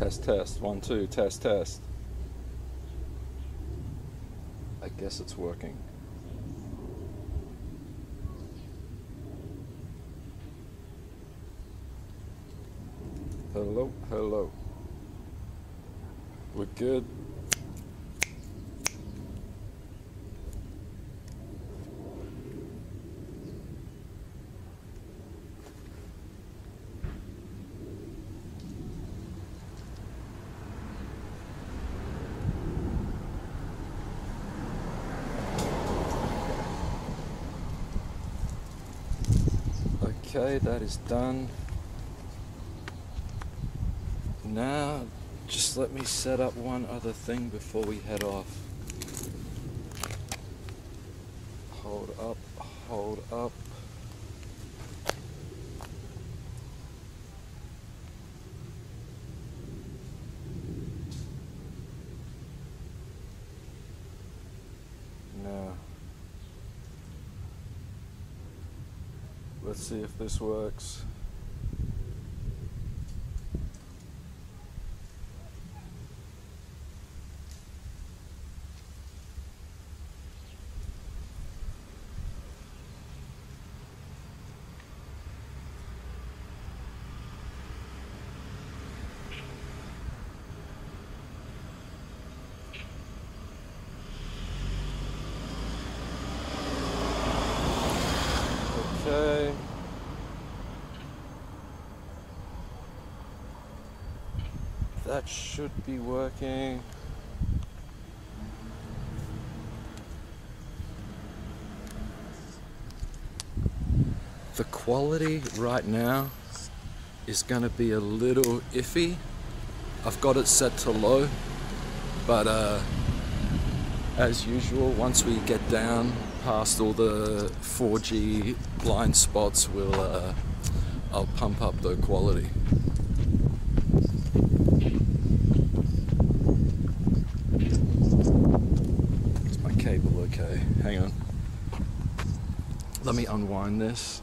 Test, test. 1, 2, test, test. I guess it's working. Hello, hello. We're good. Okay, that is done. Now, just let me set up one other thing before we head off. Hold up, hold up. Now, let's see if this works. Okay. That should be working. The quality right now is going to be a little iffy. I've got it set to low, but as usual, once we get down past all the 4G blind spots, I'll pump up the quality. Is my cable okay? Hang on. Let me unwind this.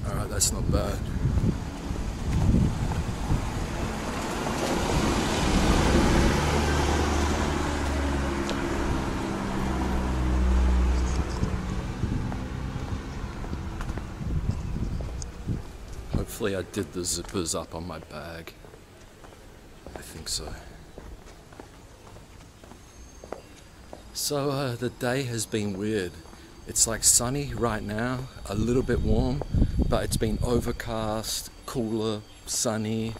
Alright, that's not bad. Hopefully I did the zippers up on my bag. I think so. So the day has been weird. It's like sunny right now, a little bit warm, but it's been overcast, cooler, sunny.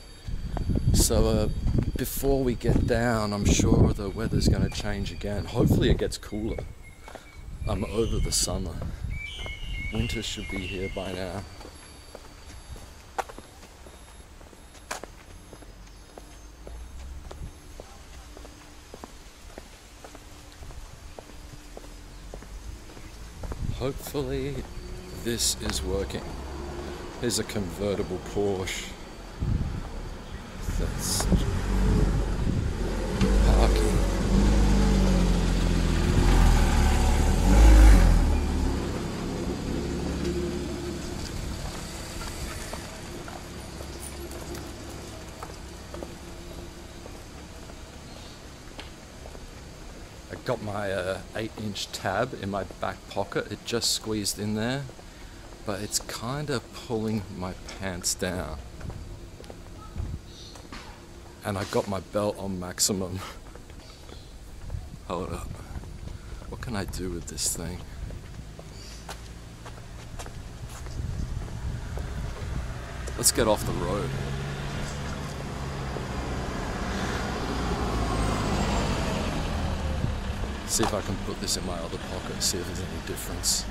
So before we get down, I'm sure the weather's going to change again. Hopefully it gets cooler. I'm over the summer. Winter should be here by now. Hopefully this is working. Here's a convertible Porsche. That's parking. I got my 8-inch tab in my back pocket. It just squeezed in there, but it's kind of pulling my pants down. And I got my belt on maximum. Hold up. What can I do with this thing? Let's get off the road. See if I can put this in my other pocket, see if there's any difference.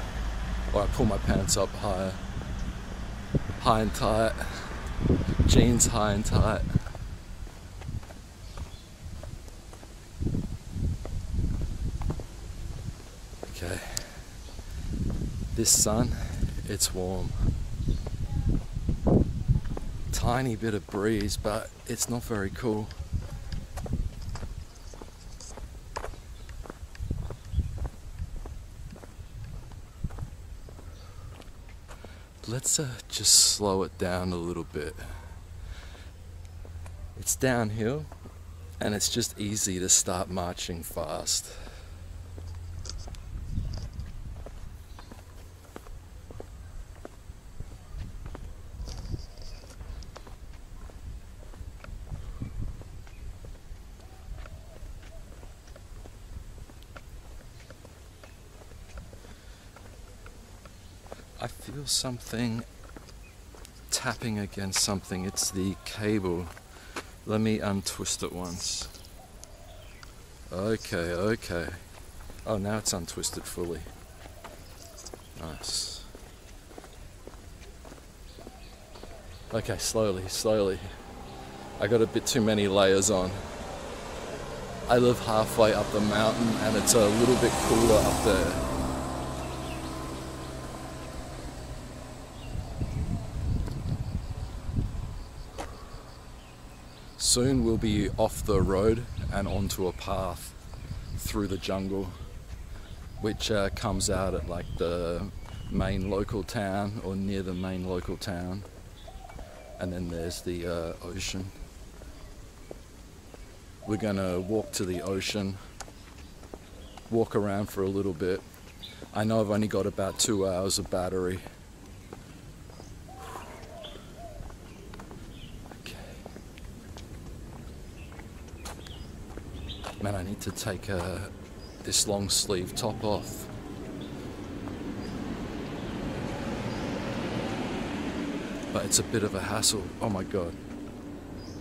Or I pull my pants up higher. High and tight. Jeans high and tight. Okay. This sun, it's warm. Tiny bit of breeze, but it's not very cool. let's just slow it down a little bit. It's downhill and it's just easy to start marching fast. I feel something tapping against something. It's the cable. Let me untwist it once. Okay. Oh, now it's untwisted fully. Nice. Okay, slowly. I got a bit too many layers on. I live halfway up the mountain and it's a little bit cooler up there. Soon we'll be off the road and onto a path through the jungle, which comes out at like the main local town or near the main local town. And then there's the ocean. We're gonna walk to the ocean, walk around for a little bit. I know I've only got about 2 hours of battery. Man, I need to take this long sleeve top off. But it's a bit of a hassle. Oh my god.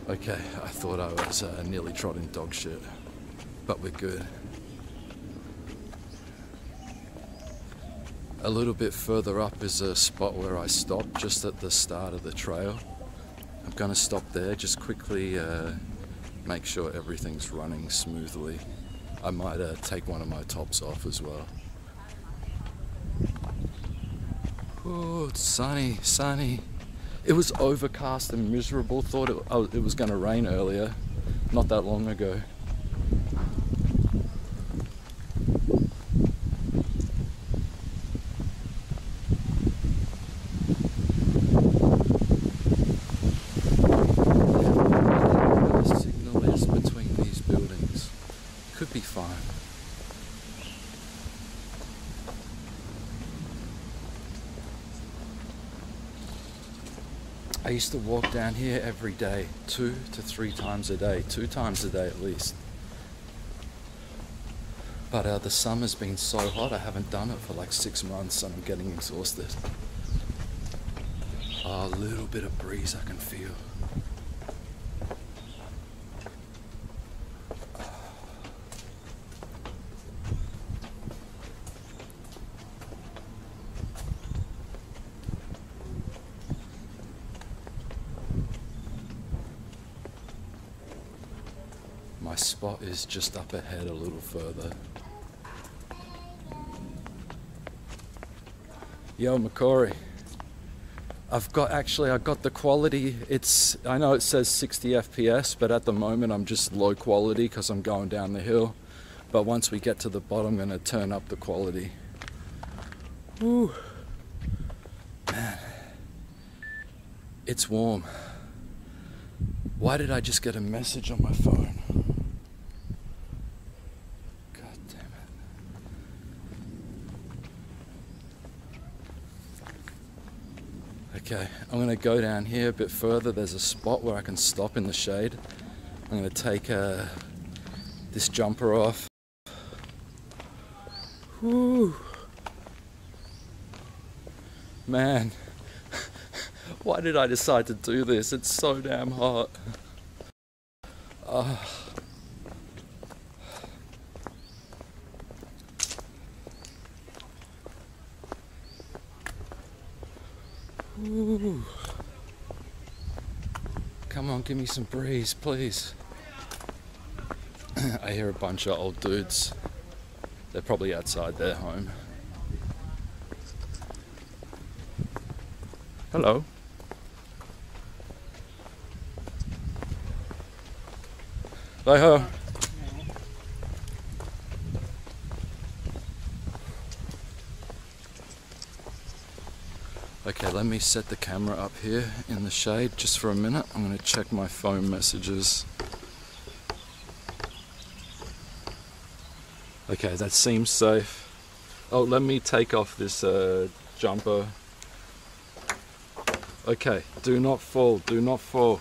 Okay, I thought I was nearly trotting dog shit. But we're good. A little bit further up is a spot where I stopped just at the start of the trail. I'm gonna stop there, just quickly make sure everything's running smoothly. I might take one of my tops off as well. Oh, it's sunny. It was overcast and miserable. Thought it was going to rain earlier, not that long ago. Could be fine. I used to walk down here every day, 2 to 3 times a day, 2 times a day at least. But the summer's been so hot, I haven't done it for like 6 months and I'm getting exhausted. Oh, a little bit of breeze I can feel. My spot is just up ahead a little further. Yo, Macquarie. I got the quality. I know it says 60 FPS, but at the moment I'm just low quality because I'm going down the hill. But once we get to the bottom, I'm going to turn up the quality. Woo. Man. It's warm. Why did I just get a message on my phone? God damn it. Okay, I'm going to go down here a bit further. There's a spot where I can stop in the shade. I'm going to take this jumper off. Whew. Man. Why did I decide to do this? It's so damn hot. Ooh. Come on, give me some breeze, please. I hear a bunch of old dudes. They're probably outside their home. Hello. Bye ho. Okay, let me set the camera up here in the shade just for a minute. I'm going to check my phone messages. Okay, that seems safe. Oh, let me take off this jumper. Okay, do not fall, do not fall.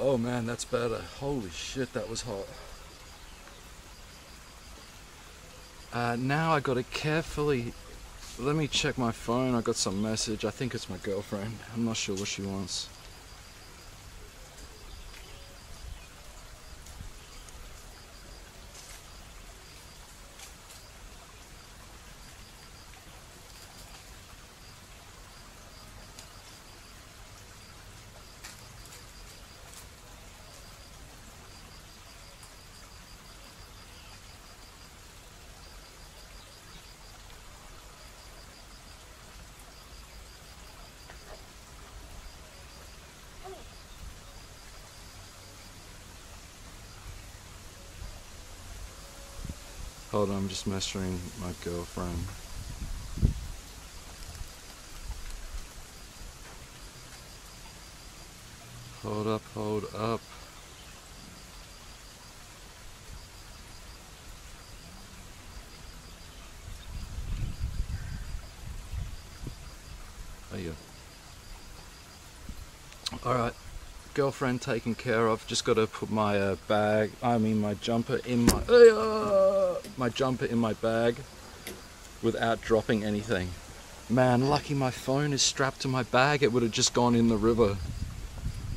Oh man, that's better. Holy shit, that was hot. Now I gotta carefully, let me check my phone. I got some message. I think it's my girlfriend. I'm not sure what she wants. Hold on, I'm just messaging my girlfriend. Hold up, hold up. There you go. Alright, girlfriend taken care of. Just gotta put my my jumper in my jumper in my bag without dropping anything. Man, lucky my phone is strapped to my bag. It would have just gone in the river,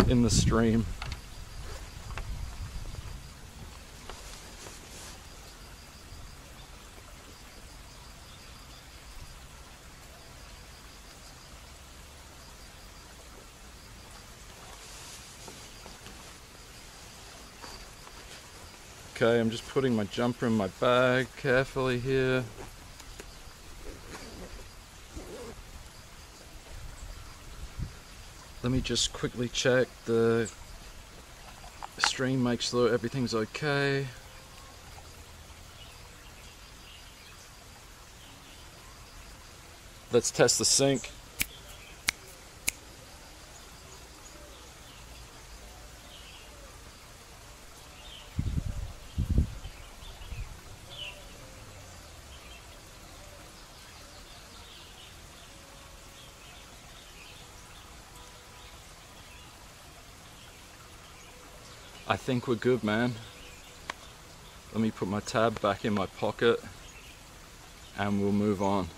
in the stream. Okay, I'm just putting my jumper in my bag carefully here. Let me just quickly check the stream, make sure everything's okay. Let's test the sync. I think we're good, man. Let me put my tab back in my pocket and we'll move on.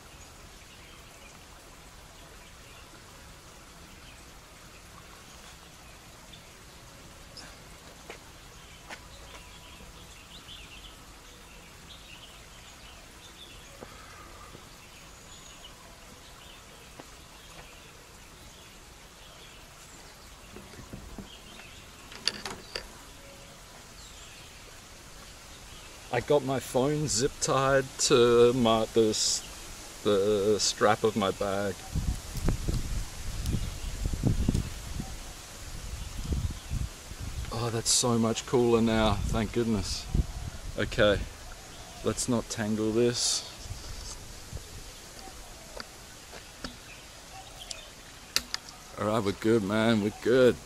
I got my phone zip tied to the strap of my bag. Oh, that's so much cooler now, thank goodness. Okay, let's not tangle this. Alright, we're good, man, we're good.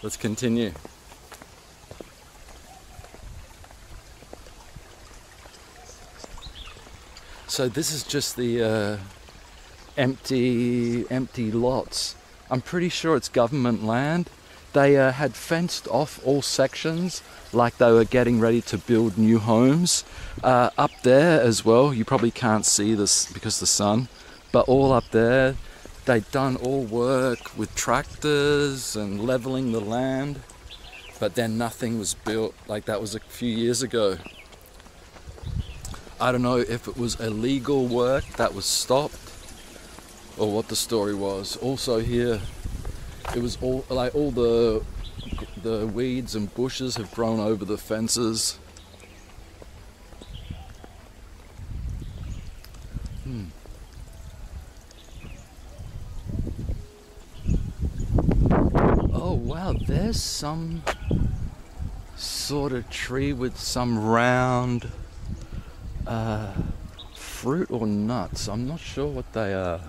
Let's continue. So this is just the empty lots. I'm pretty sure it's government land. They had fenced off all sections like they were getting ready to build new homes. Up there as well, you probably can't see this because of the sun, but all up there, they'd done all work with tractors and leveling the land, but then nothing was built. Like that was a few years ago. I don't know if it was illegal work that was stopped or what the story was. Also here, it was all the weeds and bushes have grown over the fences. Oh wow, there's some sort of tree with some round fruit or nuts. I'm not sure what they are.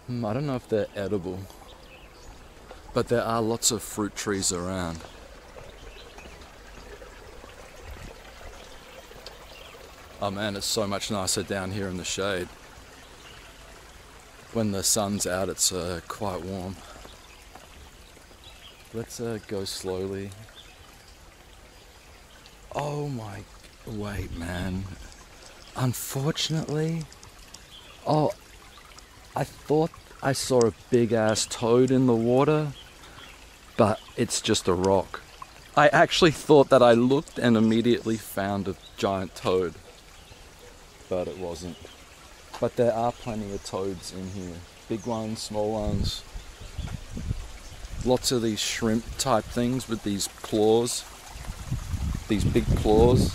I don't know if they're edible, but there are lots of fruit trees around. Oh man, it's so much nicer down here in the shade. When the sun's out, it's quite warm. Let's go slowly. Oh my, wait man. Unfortunately, oh, I thought I saw a big ass toad in the water, but it's just a rock. I actually thought that I looked and immediately found a giant toad, but it wasn't. But there are plenty of toads in here. Big ones, small ones. Lots of these shrimp type things with these claws. These big claws.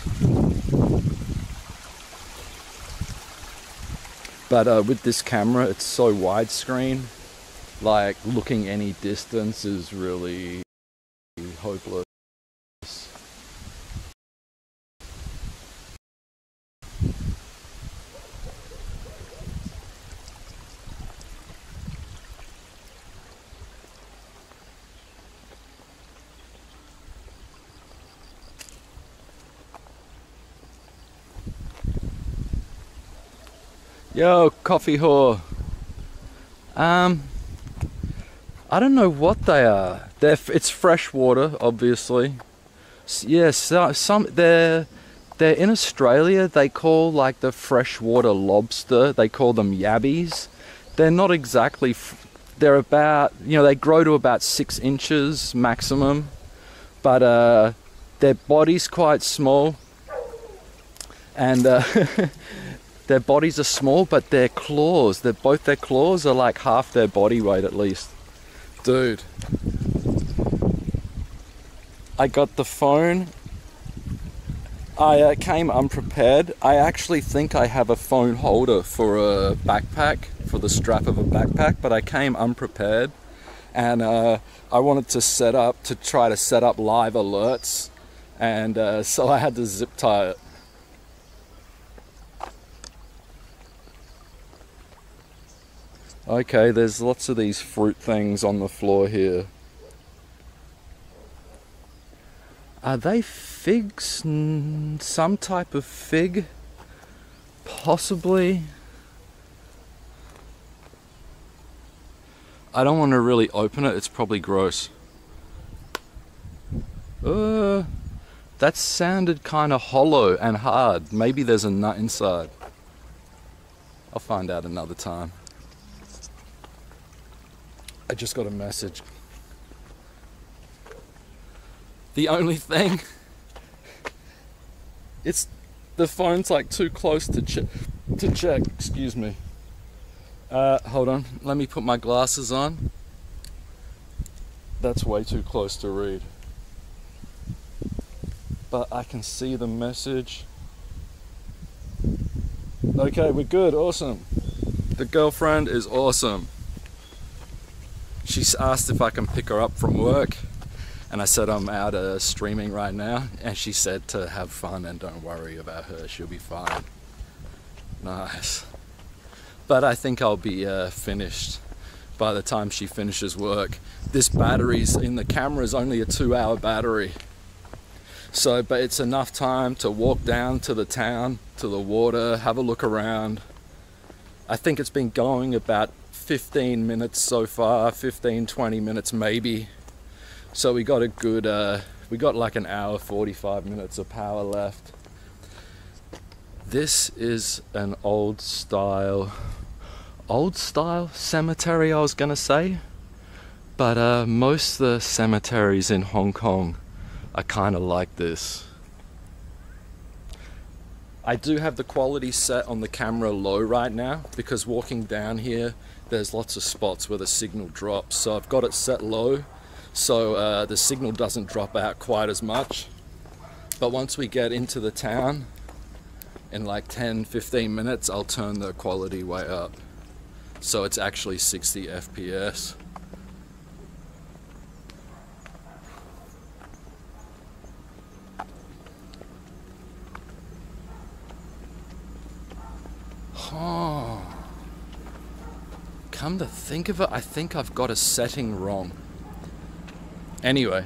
But with this camera, it's so widescreen, like looking any distance is really hopeless. Yo, coffee whore. I don't know what they are. It's fresh water, obviously. Yes, they're in Australia. They call like the freshwater lobster. They call them yabbies. They're not exactly. They're about, they grow to about 6 inches maximum, but their body's quite small, and their bodies are small, but their claws, both their claws are like half their body weight at least. Dude, I got the phone. I came unprepared. I actually think I have a phone holder for a backpack, for the strap of a backpack, but I came unprepared, and I wanted to try to set up live alerts, and so I had to zip tie it. Okay, there's lots of these fruit things on the floor here. Are they figs? Some type of fig? Possibly. I don't want to really open it, it's probably gross. That sounded kind of hollow and hard. Maybe there's a nut inside. I'll find out another time. I just got a message. The only thing, the phone's like too close to check. Excuse me. Hold on. Let me put my glasses on. That's way too close to read. But I can see the message. Okay, we're good. Awesome. The girlfriend is awesome. She asked if I can pick her up from work, and I said I'm out streaming right now, and she said to have fun and don't worry about her, she'll be fine. Nice. But I think I'll be finished by the time she finishes work. This battery's in the camera is only a 2-hour battery, so but it's enough time to walk down to the town, to the water, have a look around. I think it's been going about 15 minutes so far, 15-20 minutes maybe. So we got a good, we got like an hour, 45 minutes of power left. This is an old style cemetery, I was gonna say. But most of the cemeteries in Hong Kong are kind of like this. I do have the quality set on the camera low right now because walking down here there's lots of spots where the signal drops, so I've got it set low so the signal doesn't drop out quite as much. But once we get into the town, in like 10-15 minutes I'll turn the quality way up, so it's actually 60 FPS. Oh, come to think of it, I think I've got a setting wrong. Anyway,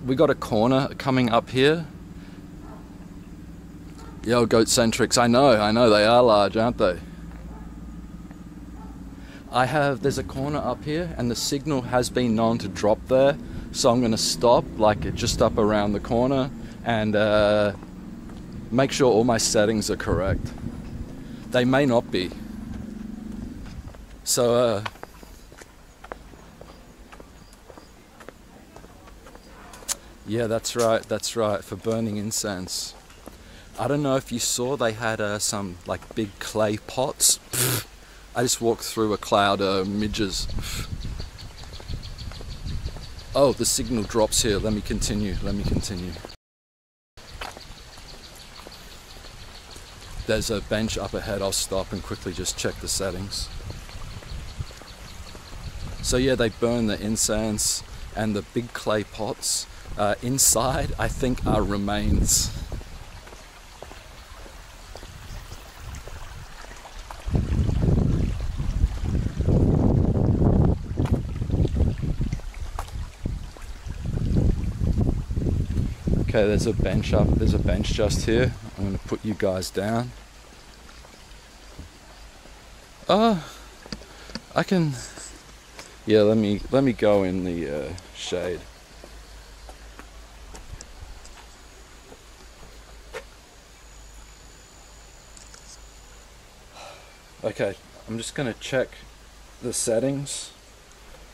we got a corner coming up here. Yo, goat centrics, I know, they are large, aren't they? There's a corner up here, and the signal has been known to drop there, so I'm gonna stop, like just up around the corner, and make sure all my settings are correct. They may not be. So, yeah, that's right, for burning incense. I don't know if you saw, they had some like big clay pots. I just walked through a cloud of midges. Oh, the signal drops here. Let me continue. There's a bench up ahead. I'll stop and quickly just check the settings. So yeah, they burn the incense, and the big clay pots inside, I think, are remains. Okay, there's a bench just here. I'm going to put you guys down. I can, yeah, let me go in the shade. Okay, I'm just going to check the settings.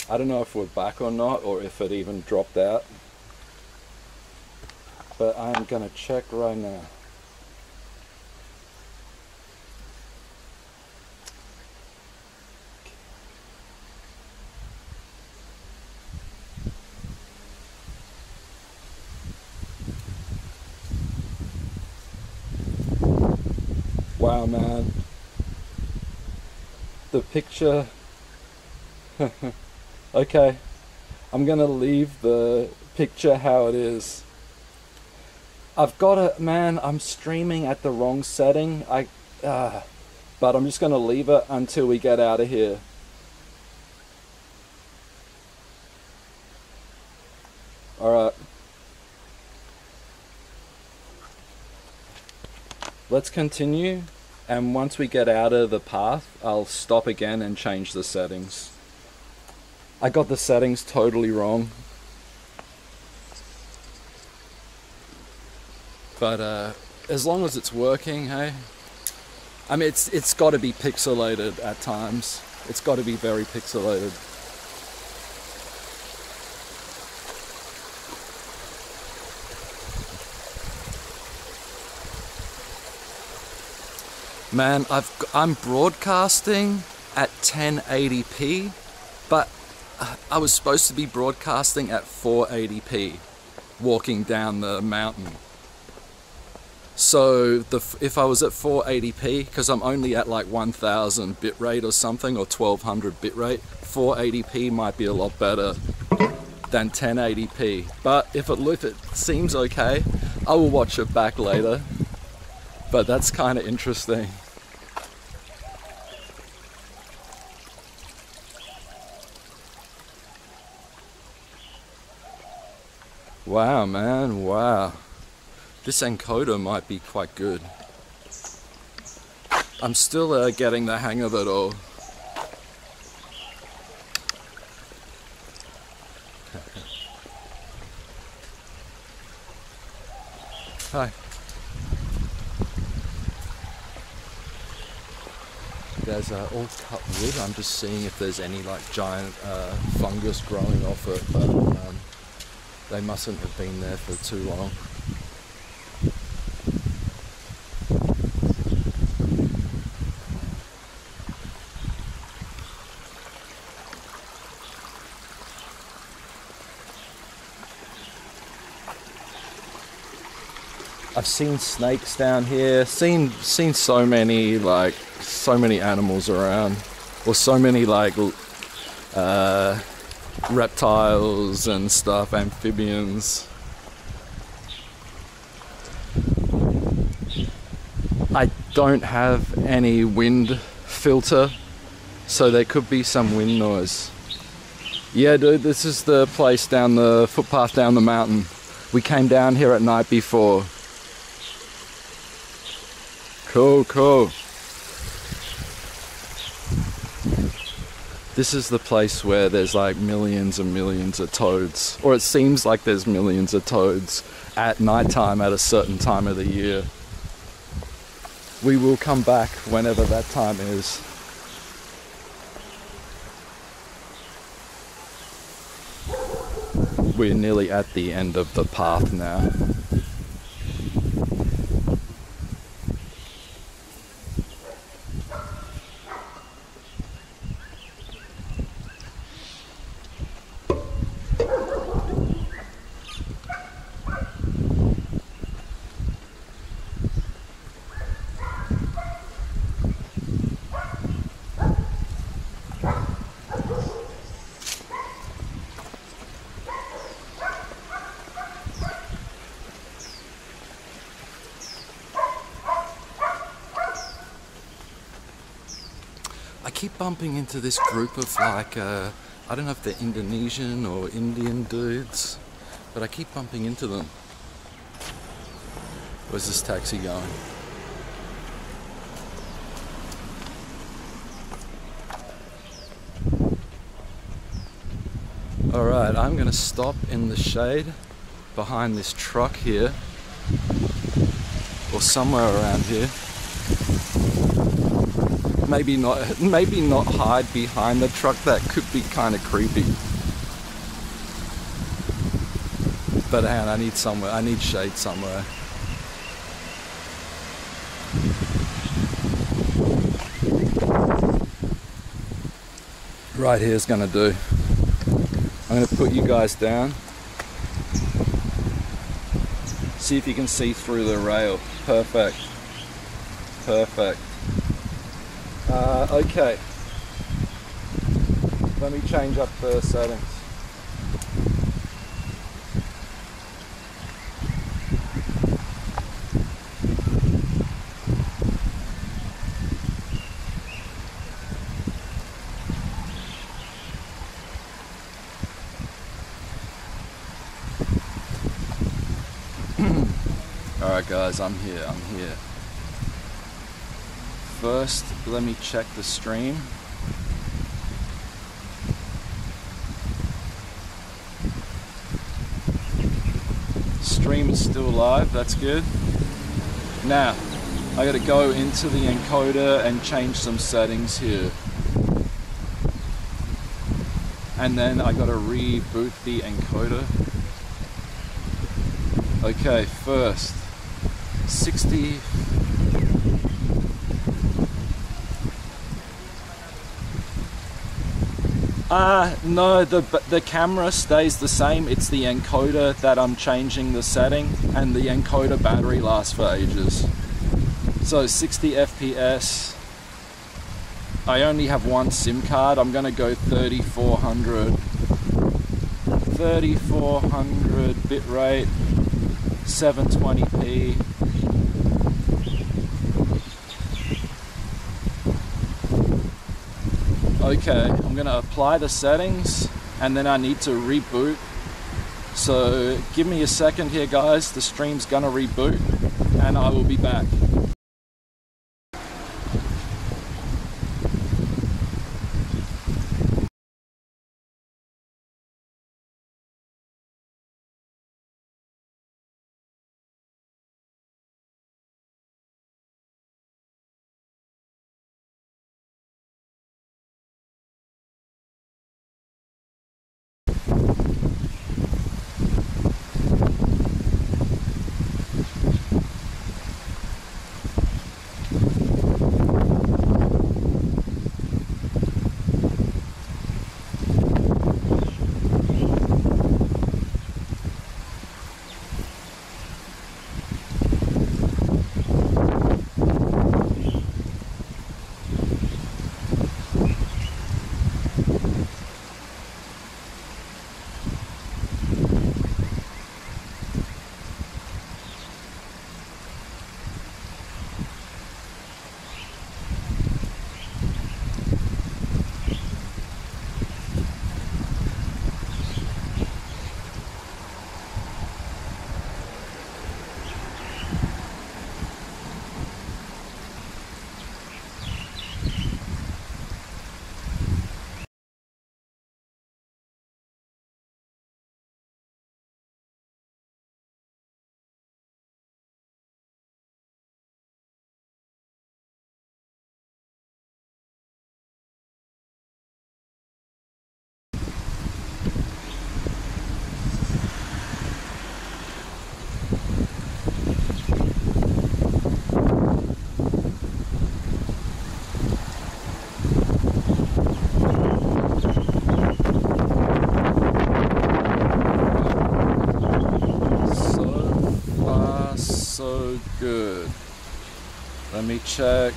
I don't know if we're back or not, or if it even dropped out. But I'm gonna check right now. Wow, man. The picture. Okay, I'm gonna leave the picture how it is. I've got it, man, I'm streaming at the wrong setting. But I'm just gonna leave it until we get out of here. Alright. Let's continue, and once we get out of the path, I'll stop again and change the settings. I got the settings totally wrong. But as long as it's working, hey? I mean, it's got to be pixelated at times. It's got to be very pixelated. Man, I'm broadcasting at 1080p, but I was supposed to be broadcasting at 480p, walking down the mountain. So if I was at 480p, because I'm only at like 1000 bitrate or something, or 1200 bitrate, 480p might be a lot better than 1080p. But if it seems okay, I will watch it back later. But that's kind of interesting. Wow, man, wow. This encoder might be quite good. I'm still getting the hang of it all. Hi. There's all cut wood. I'm just seeing if there's any like giant fungus growing off it, but they mustn't have been there for too long. I I've seen snakes down here, seen so many animals around, or so many reptiles and stuff, amphibians. I don't have any wind filter, so there could be some wind noise. Yeah, dude, this is the place down the footpath down the mountain. We came down here at night before. Cool, cool. This is the place where there's like millions and millions of toads, or it seems like there's millions of toads at nighttime at a certain time of the year. We will come back whenever that time is. We're nearly at the end of the path now. I keep bumping into this group of I don't know if they're Indonesian or Indian dudes, but I keep bumping into them. Where's this taxi going? Alright, I'm gonna stop in the shade behind this truck here, or somewhere around here. Maybe not hide behind the truck. That could be kind of creepy. But hang on, I need shade somewhere. Right here's gonna do. I'm gonna put you guys down. See if you can see through the rail. Perfect. Perfect. Okay. Let me change up the settings. Alright guys, I'm here. First, let me check the stream. Stream is still live, that's good. Now, I gotta go into the encoder and change some settings here. And then I gotta reboot the encoder. Okay, first, 60. No, the camera stays the same. It's the encoder that I'm changing the setting, and the encoder battery lasts for ages. So 60 FPS. I only have one SIM card. I'm gonna go 3400 bitrate, 720p. Okay, I'm gonna apply the settings and then I need to reboot. So give me a second here guys, the stream's gonna reboot and I will be back. Let me check.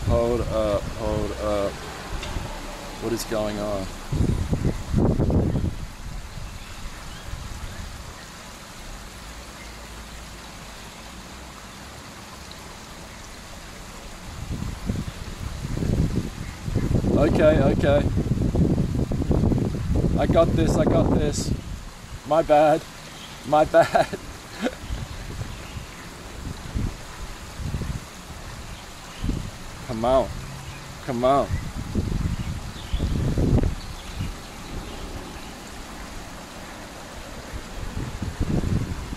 Hold up, hold up. What is going on? Okay, okay. I got this, I got this. My bad. My bad. Come on. Come on.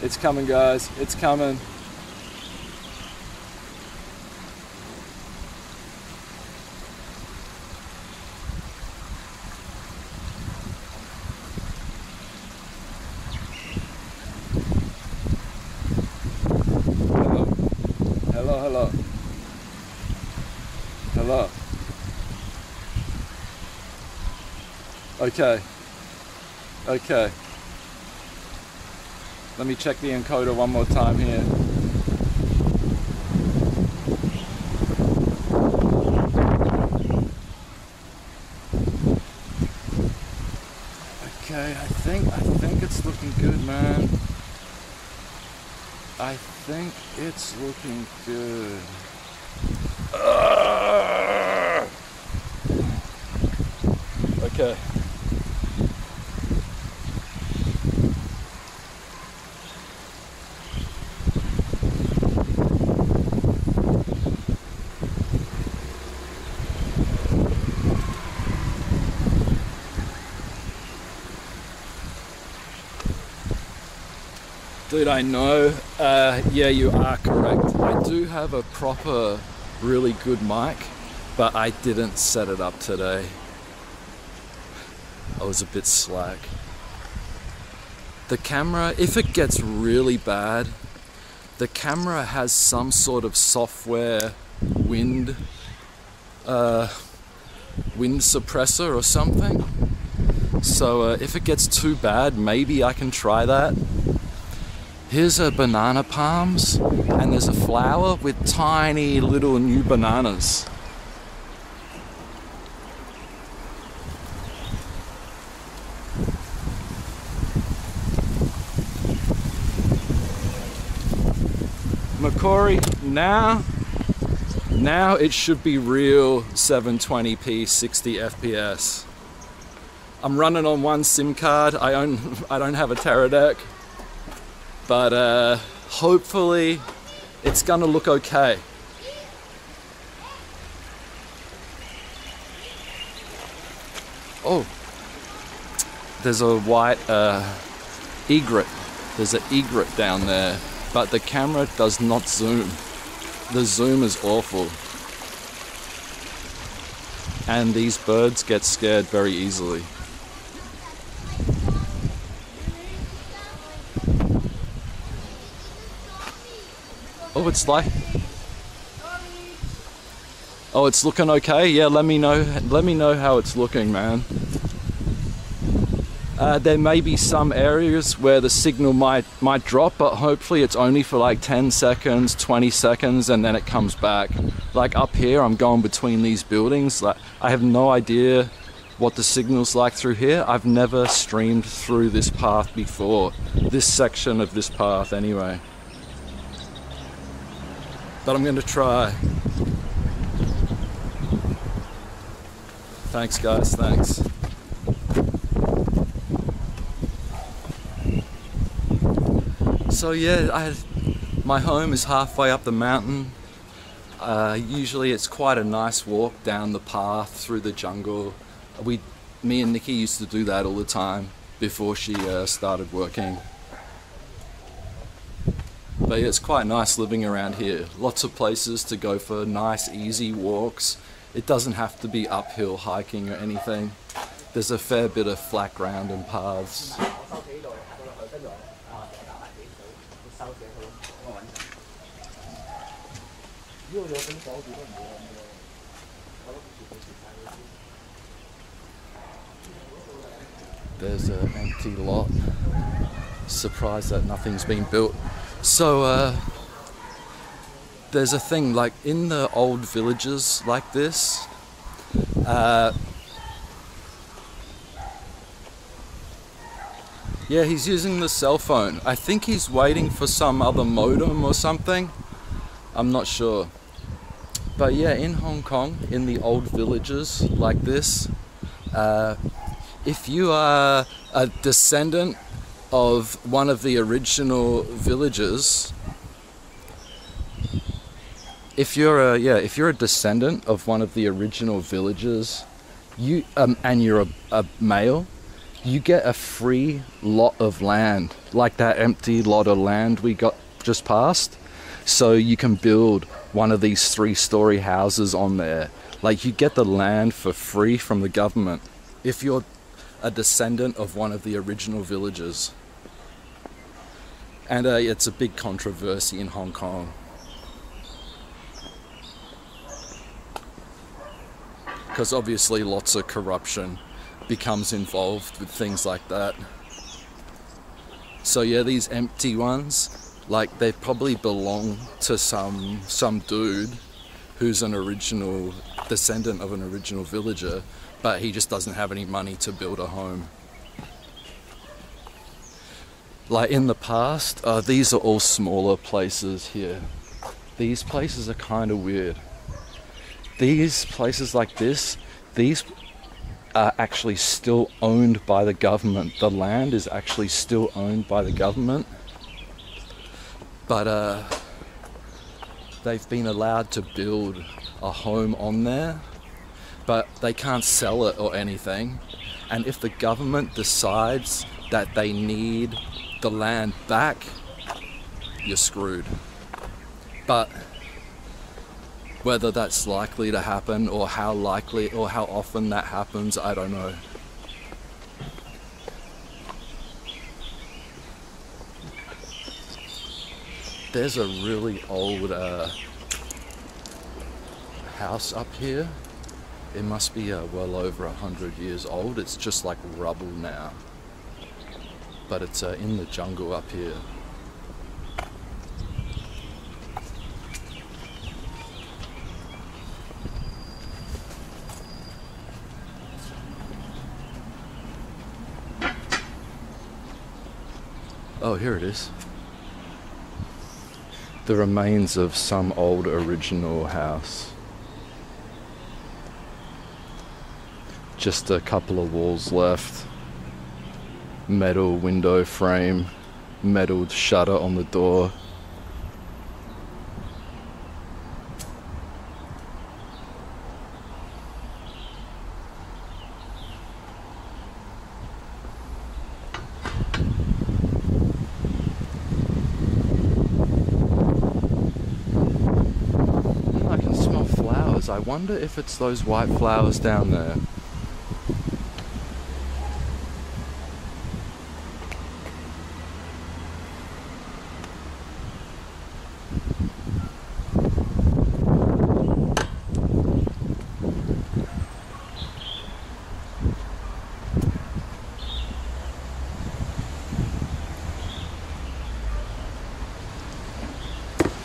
It's coming, guys. It's coming. Hello, hello. Hello. Okay. Okay. Let me check the encoder one more time here. Okay, I think it's looking good, man. I think it's looking good. Okay. Dude, I know. Yeah, you are correct. I do have a proper, really good mic, but I didn't set it up today. I was a bit slack. The camera, if it gets really bad, the camera has some sort of software wind suppressor or something. So if it gets too bad, maybe I can try that. Here's a banana palms, and there's a flower with tiny little new bananas. Macquarie, now it should be real 720p 60 FPS. I'm running on one SIM card. I don't have a Teradek. But hopefully it's gonna look okay. Oh, there's a white egret. There's an egret down there, but the camera does not zoom. The zoom is awful. And these birds get scared very easily. Oh, it's like... Oh, it's looking okay? Yeah, let me know how it's looking, man. There may be some areas where the signal might drop, but hopefully it's only for like 10 seconds, 20 seconds, and then it comes back. Like up here, I'm going between these buildings. Like, I have no idea what the signal's like through here. I've never streamed through this path before. This section of this path, anyway. But I'm gonna try. Thanks, guys, thanks. So yeah, my home is halfway up the mountain. Usually it's quite a nice walk down the path through the jungle. Me and Nikki used to do that all the time before she started working. But yeah, it's quite nice living around here. Lots of places to go for nice, easy walks. It doesn't have to be uphill hiking or anything. There's a fair bit of flat ground and paths. There's an empty lot. Surprised that nothing's been built. So there's a thing, like in the old villages like this, yeah, he's using the cell phone. I think he's waiting for some other modem or something. I'm not sure. But yeah, in Hong Kong, in the old villages like this, if you are a descendant of one of the original villages, if you're a descendant of one of the original villages, you and you're a male, you get a free lot of land, like that empty lot of land we got just past. So you can build one of these 3-story houses on there. Like, you get the land for free from the government if you're a descendant of one of the original villages. And it's a big controversy in Hong Kong. Because obviously lots of corruption becomes involved with things like that. So yeah, these empty ones, like, they probably belong to some dude who's an original descendant of an original villager, but he just doesn't have any money to build a home. Like in the past, these are all smaller places here. These places are kind of weird. These places like this, these are actually still owned by the government. The land is actually still owned by the government. But they've been allowed to build a home on there, but they can't sell it or anything. And if the government decides that they need the land back, you're screwed. But whether that's likely to happen, or how likely or how often that happens, I don't know. There's a really old house up here. It must be well over 100 years old. It's just like rubble now. But it's in the jungle up here. Oh, here it is. The remains of some old original house. Just a couple of walls left. Metal window frame, metal shutter on the door. I can smell flowers. I wonder if it's those white flowers down there.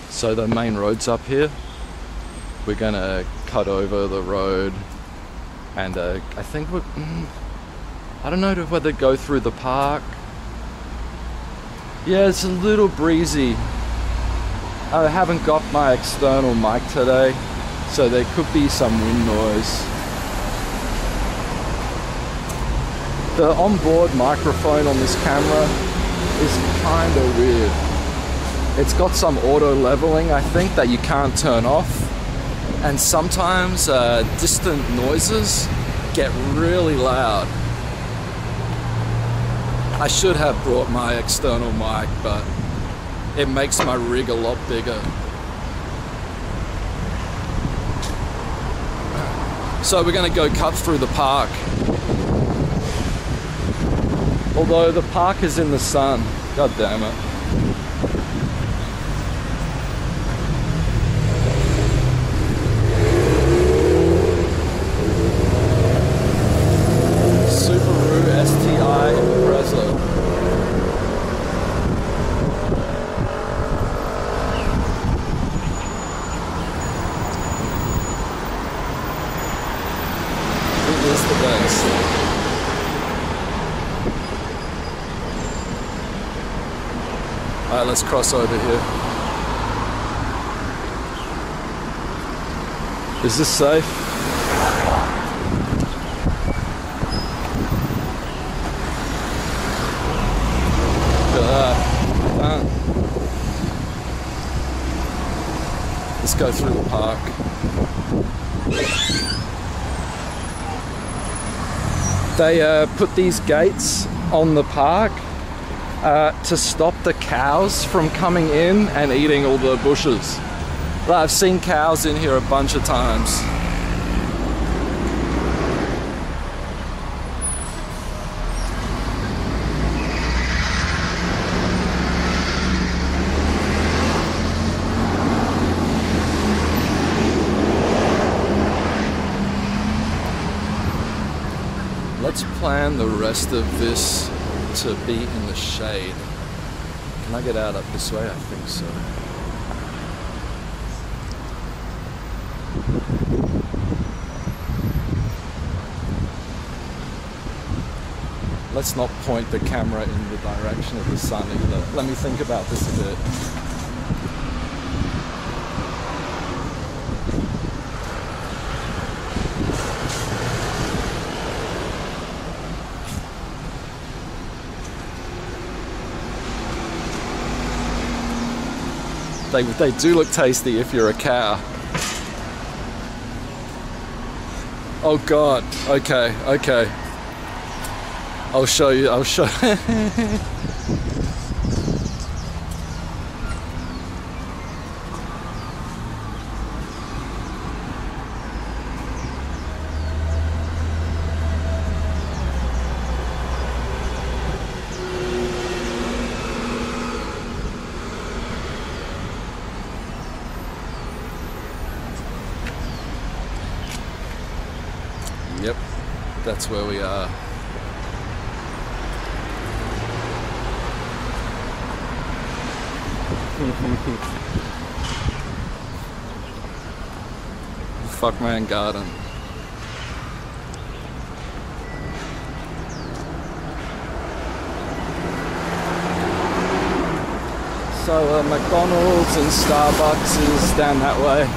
So the main road's up here. We're gonna cut over the road, and I think I don't know whether to go through the park. Yeah, it's a little breezy. I haven't got my external mic today, so there could be some wind noise. The onboard microphone on this camera is kind of weird. It's got some auto leveling, I think, that you can't turn off. And sometimes distant noises get really loud. I should have brought my external mic, but it makes my rig a lot bigger. So we're gonna go cut through the park. Although the park is in the sun. God damn it. Alright, let's cross over here. Is this safe? Look at that. Let's go through the park. They put these gates on the park to stop the cows from coming in and eating all the bushes. But I've seen cows in here a bunch of times. Let's plan the rest of this to be in the shade. Can I get out up this way? I think so. Let's not point the camera in the direction of the sun either. Let me think about this a bit. They do look tasty if you're a cow. Oh God, okay, okay. I'll show you, I'll show Yep, that's where we are. Fuckman Garden. So McDonald's and Starbucks is down that way.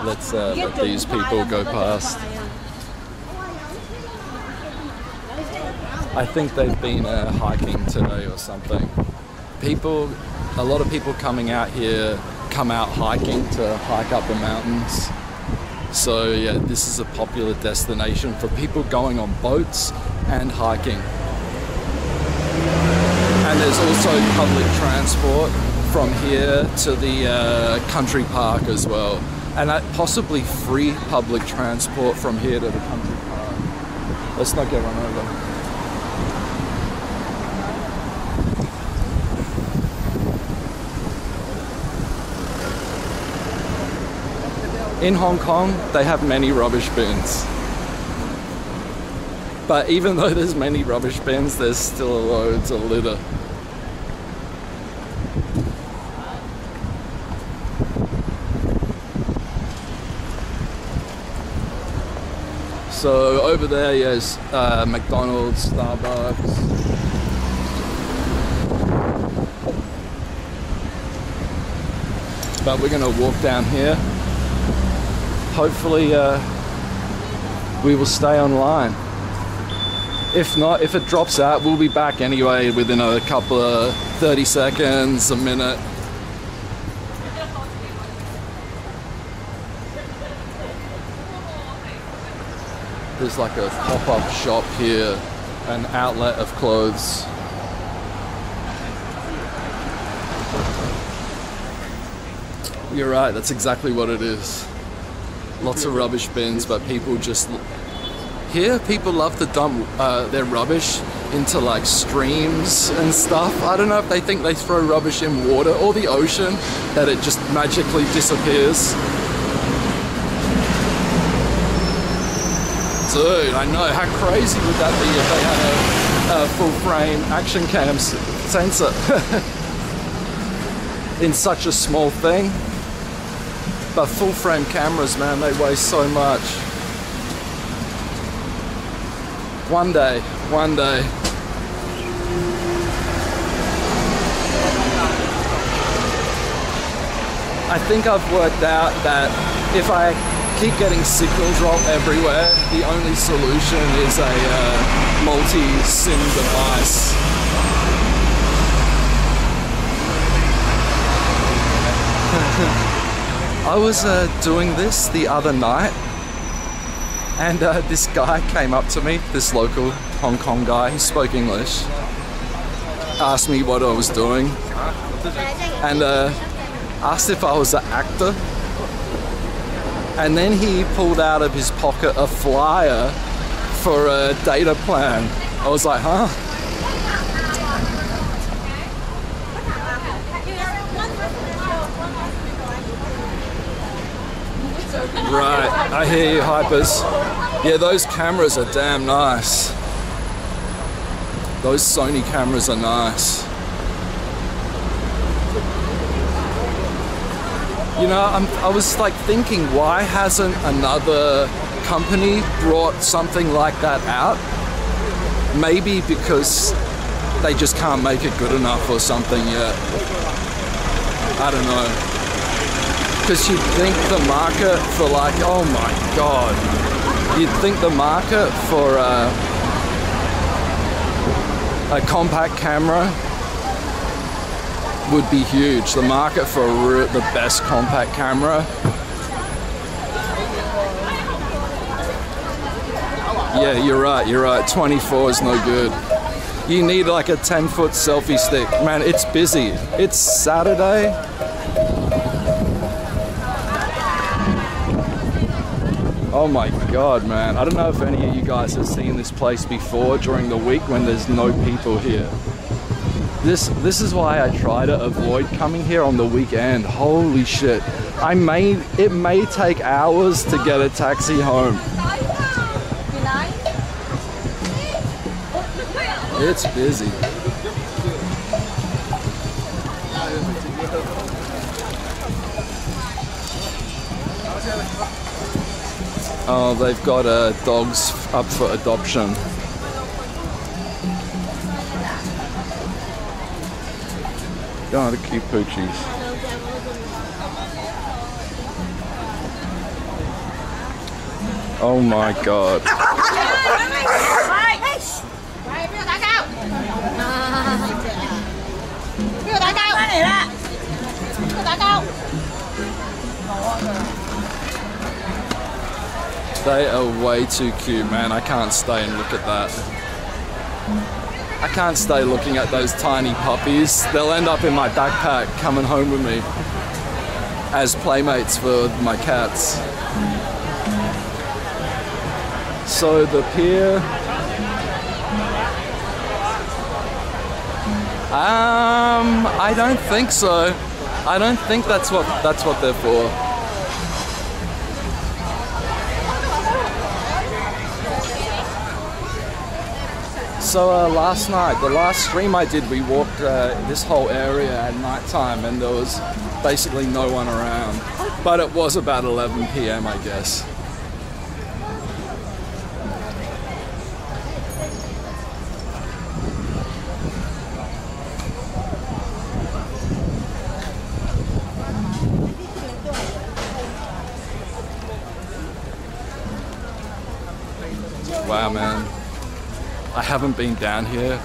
Let's let these people go past. I think they've been hiking today or something. A lot of people coming out here come out hiking to hike up the mountains. So yeah, this is a popular destination for people going on boats and hiking. And there's also public transport from here to the country park as well. And possibly free public transport from here to the country park. Let's not get run over. In Hong Kong, they have many rubbish bins. But even though there's many rubbish bins, there's still loads of litter. So over there, yes, McDonald's, Starbucks. But we're gonna walk down here. Hopefully we will stay online. If not, if it drops out, we'll be back anyway within a couple of 30 seconds, a minute. There's like a pop-up shop here, an outlet of clothes. You're right, that's exactly what it is. Lots of rubbish bins, but people just... Here, people love to dump their rubbish into like streams and stuff. I don't know if they think they throw rubbish in water or the ocean, that it just magically disappears. Dude, I know, how crazy would that be if they had a full-frame action cam sensor in such a small thing? But full frame cameras, man, they weigh so much. One day, one day. I think I've worked out that if I keep getting signal drop everywhere, the only solution is a multi-SIM device. I was doing this the other night, and this guy came up to me, this local Hong Kong guy, he spoke English, asked me what I was doing, and asked if I was an actor. And then he pulled out of his pocket a flyer for a data plan. I was like, huh? Right, I hear you, hypers. Yeah, those cameras are damn nice. Those Sony cameras are nice. You know, I was like thinking, why hasn't another company brought something like that out? Maybe because they just can't make it good enough or something yet. I don't know. Because you'd think the market for like, oh my god, you'd think the market for a compact camera would be huge. The market for the best compact camera. Yeah, you're right, 24 is no good. You need like a 10-foot selfie stick. Man, it's busy. It's Saturday. Oh my god, man. I don't know if any of you guys have seen this place before during the week when there's no people here. This is why I try to avoid coming here on the weekend. Holy shit. It may take hours to get a taxi home. It's busy. Oh, they've got dogs up for adoption. Oh, the cute poochies. Oh my god. They are way too cute, man. I can't stay and look at that. I can't stay looking at those tiny puppies. They'll end up in my backpack coming home with me as playmates for my cats. So the pier, I don't think so. I don't think that's what they're for. So last night, the last stream I did, we walked this whole area at night time and there was basically no one around. But it was about 11 PM, I guess. Wow, man. I haven't been down here,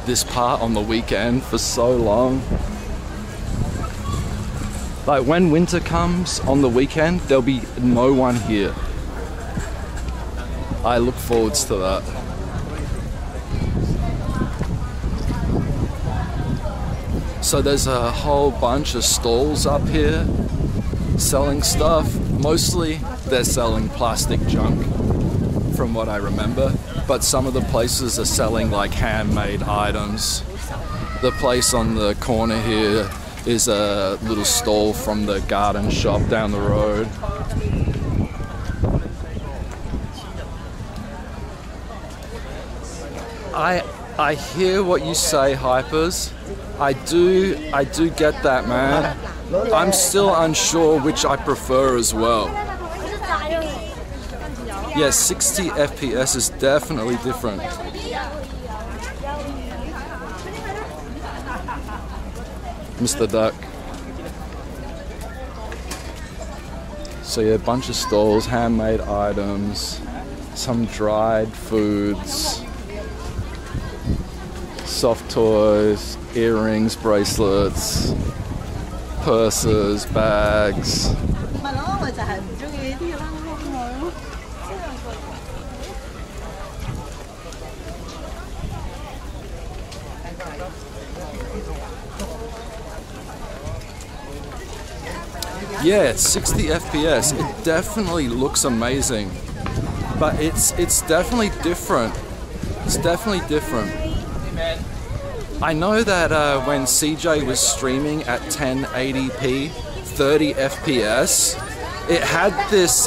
this part on the weekend for so long. Like when winter comes on the weekend, there'll be no one here. I look forwards to that. So there's a whole bunch of stalls up here selling stuff. Mostly they're selling plastic junk from what I remember. But some of the places are selling like handmade items. The place on the corner here is a little stall from the garden shop down the road. I hear what you say, hypers. I do get that, man. I'm still unsure which I prefer as well. Yeah, 60 FPS is definitely different. Mr. Duck. So yeah, a bunch of stalls, handmade items, some dried foods, soft toys, earrings, bracelets, purses, bags. Yeah, it's 60 FPS. It definitely looks amazing, but it's definitely different. It's definitely different. I know that when CJ was streaming at 1080p, 30 FPS, it had this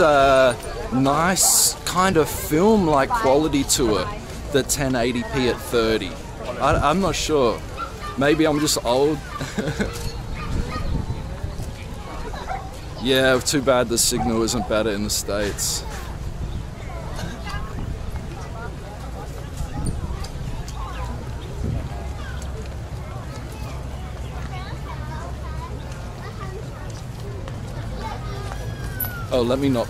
nice kind of film-like quality to it, the 1080p at 30. I'm not sure. Maybe I'm just old. Yeah, too bad the signal isn't better in the States. Oh, let me not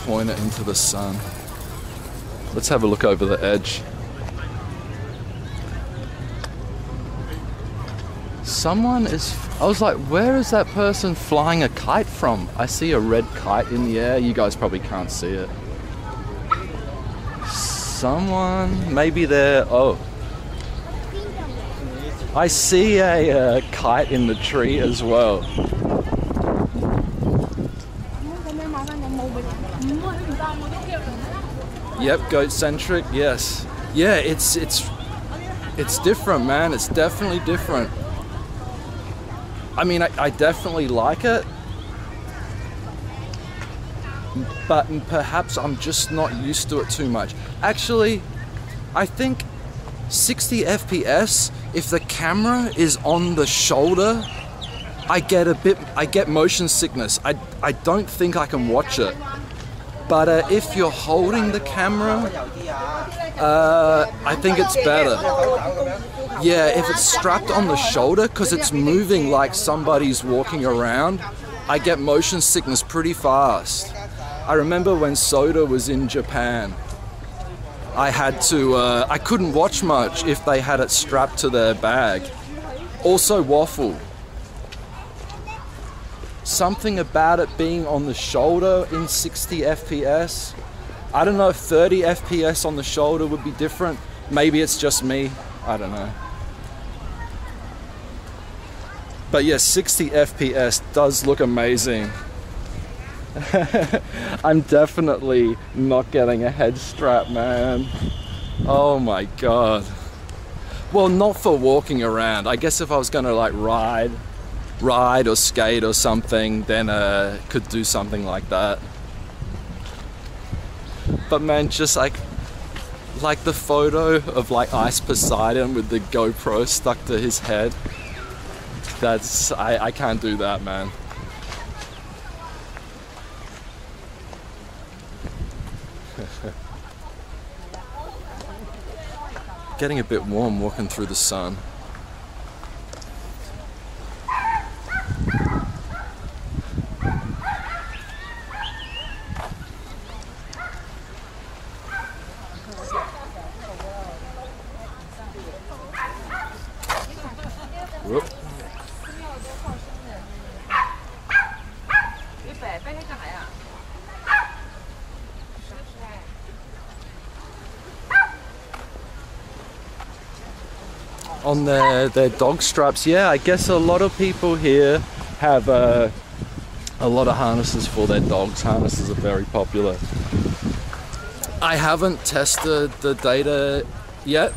point it into the sun. Let's have a look over the edge. Someone is... I was like, where is that person flying a kite from? I see a red kite in the air. You guys probably can't see it. Someone... maybe they're... oh. I see a kite in the tree as well. Yep, goat-centric, yes. Yeah, it's different, man. It's definitely different. I mean, I definitely like it, but perhaps I'm just not used to it too much. Actually, I think 60 FPS, if the camera is on the shoulder, I get motion sickness. I don't think I can watch it. But if you're holding the camera, I think it's better. Yeah, if it's strapped on the shoulder, because it's moving like somebody's walking around, I get motion sickness pretty fast. I remember when Soda was in Japan, I had to, I couldn't watch much if they had it strapped to their bag. Also Waffle. Something about it being on the shoulder in 60 FPS. I don't know if 30 FPS on the shoulder would be different. Maybe it's just me. I don't know. But yeah, 60 FPS does look amazing. I'm definitely not getting a head strap, man. Oh my god. Well, not for walking around. I guess if I was gonna like ride or skate or something, then could do something like that. But man, just like the photo of like Ice Poseidon with the GoPro stuck to his head, that's, I can't do that, man. Getting a bit warm walking through the sun. Whoop. On their dog straps, yeah, I guess a lot of people here have a lot of harnesses for their dogs. Harnesses are very popular. I haven't tested the data yet,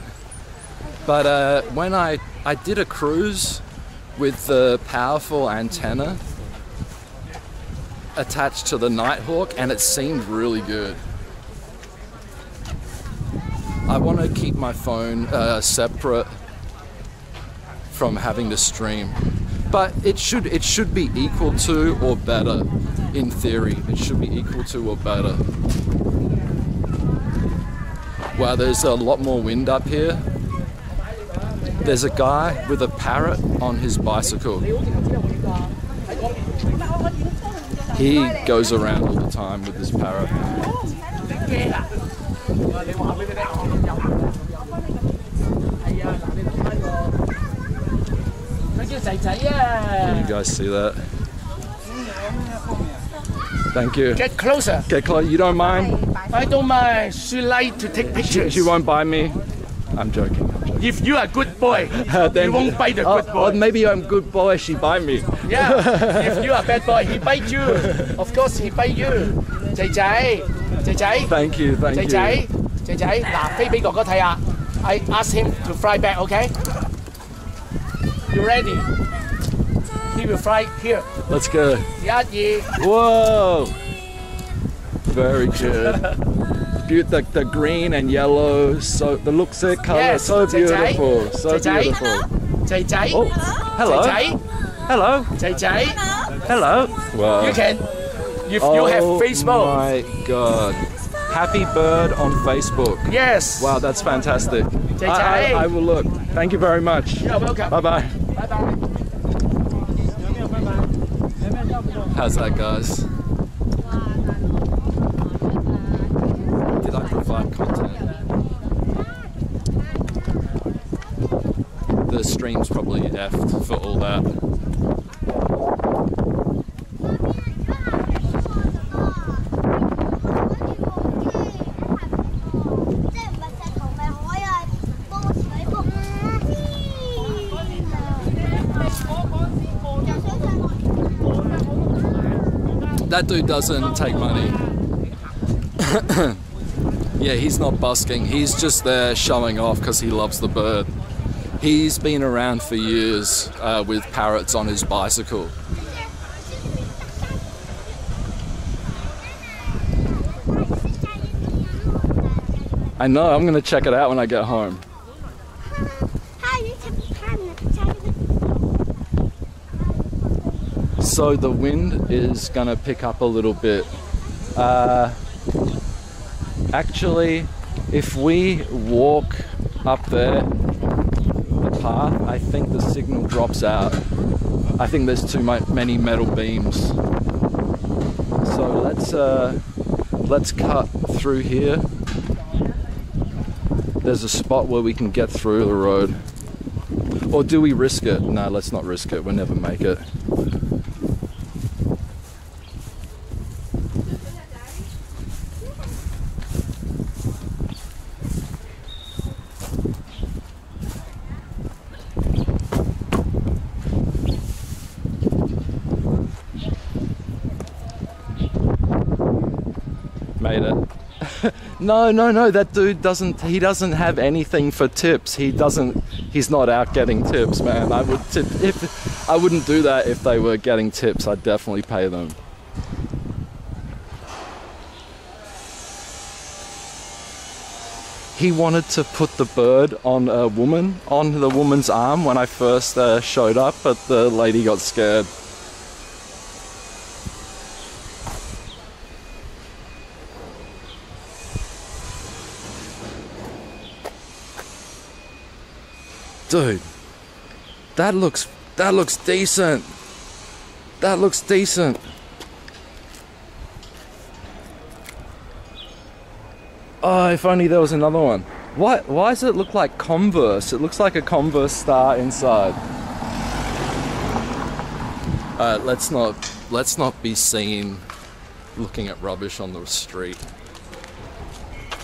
but when I did a cruise with the powerful antenna attached to the Nighthawk, and it seemed really good. I want to keep my phone separate from having to stream. But it should be equal to or better. In theory, it should be equal to or better. Wow, there's a lot more wind up here. There's a guy with a parrot on his bicycle. He goes around all the time with his parrot. Can you guys see that? Thank you. Get closer. Get close. You don't mind? I don't mind. She like to take pictures. She won't bite me. I'm joking. If you are a good boy, you won't bite the good boy. Maybe I'm good boy. She bite me. Yeah. If you are bad boy, he bite you. Of course, he bite you. 仔仔，仔仔。Thank you. Thank you. 仔仔，仔仔，嗱，飛俾哥哥睇下。I ask him to fly back, okay? You ready? He will fly here. Let's go. 1、2。Whoa! Very good. The green and yellow, so the looks at color, Yes, so beautiful, so 仔仔 beautiful. 仔仔。 Oh, hello. 仔仔。 Hello. 仔仔。 Hello. Wow. You can, if you have Facebook. Oh my God. Happy Bird on Facebook. Yes. Wow, that's fantastic. Jay. I will look. Thank you very much. You're welcome. Bye bye. Bye bye. How's that, guys? Did I provide content? The stream's probably effed for all that. That dude doesn't take money. Yeah, he's not busking. He's just there showing off because he loves the bird. He's been around for years with parrots on his bicycle. I know, I'm gonna check it out when I get home. So the wind is gonna pick up a little bit. Actually, if we walk up there, the path, I think the signal drops out. I think there's too many metal beams. So let's cut through here. There's a spot where we can get through the road. Or do we risk it? No, let's not risk it. We'll never make it. Made it. No, that dude doesn't have anything for tips. He's not out getting tips, man. I wouldn't do that if they were getting tips. I'd definitely pay them. He wanted to put the bird on the woman's arm when I first showed up, but the lady got scared. Dude, that looks decent. That looks decent. Oh, if only there was another one. Why does it look like Converse? It looks like a Converse star inside. Let's not be seen looking at rubbish on the street.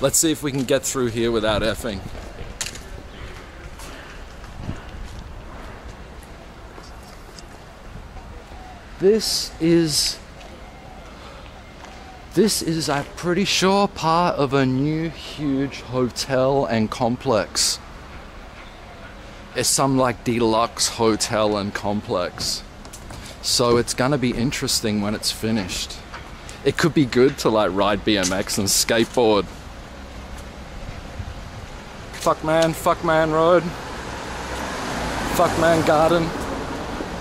Let's see if we can get through here without effing. This is, I'm pretty sure, part of a new huge hotel and complex. It's some like deluxe hotel and complex. So it's gonna be interesting when it's finished. It could be good to like ride BMX and skateboard. Fuck man road. Fuck man garden.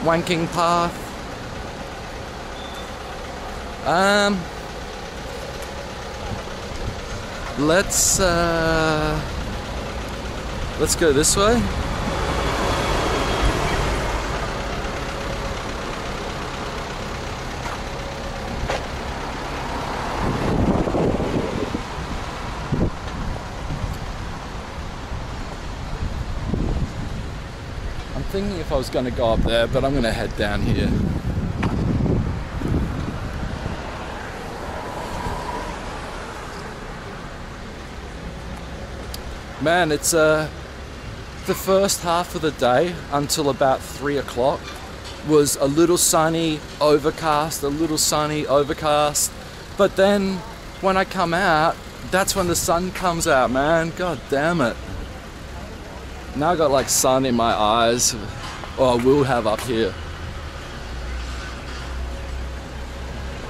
wanking path. Let's go this way. I'm thinking if I was going to go up there, but I'm going to head down here. Man, it's the first half of the day until about 3 o'clock was a little sunny, overcast, a little sunny, overcast. But then when I come out, that's when the sun comes out, man. God damn it. Now I got like sun in my eyes, or I will have up here.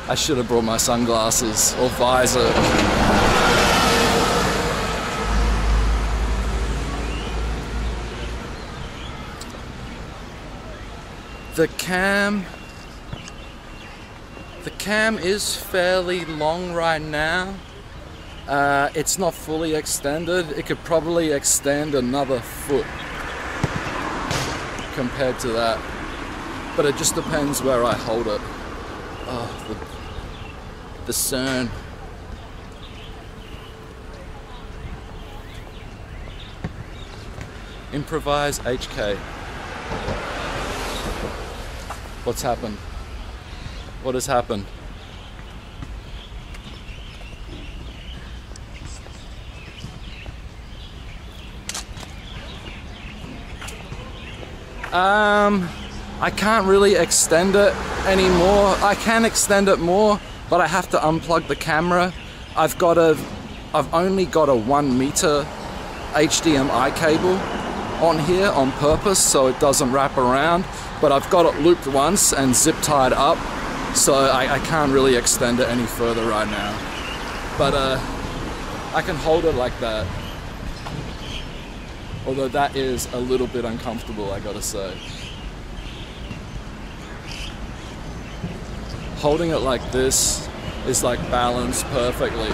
I should have brought my sunglasses or visor. The cam is fairly long right now. It's not fully extended. It could probably extend another foot compared to that. But it just depends where I hold it. Oh, the sun. Improvise HK. What's happened? What has happened? I can't really extend it anymore. I can extend it more, but I have to unplug the camera. I've only got a 1 meter HDMI cable on here on purpose so it doesn't wrap around, but I've got it looped once and zip tied up, so I can't really extend it any further right now. But I can hold it like that. Although that is a little bit uncomfortable, I gotta say. Holding it like this is like balanced perfectly.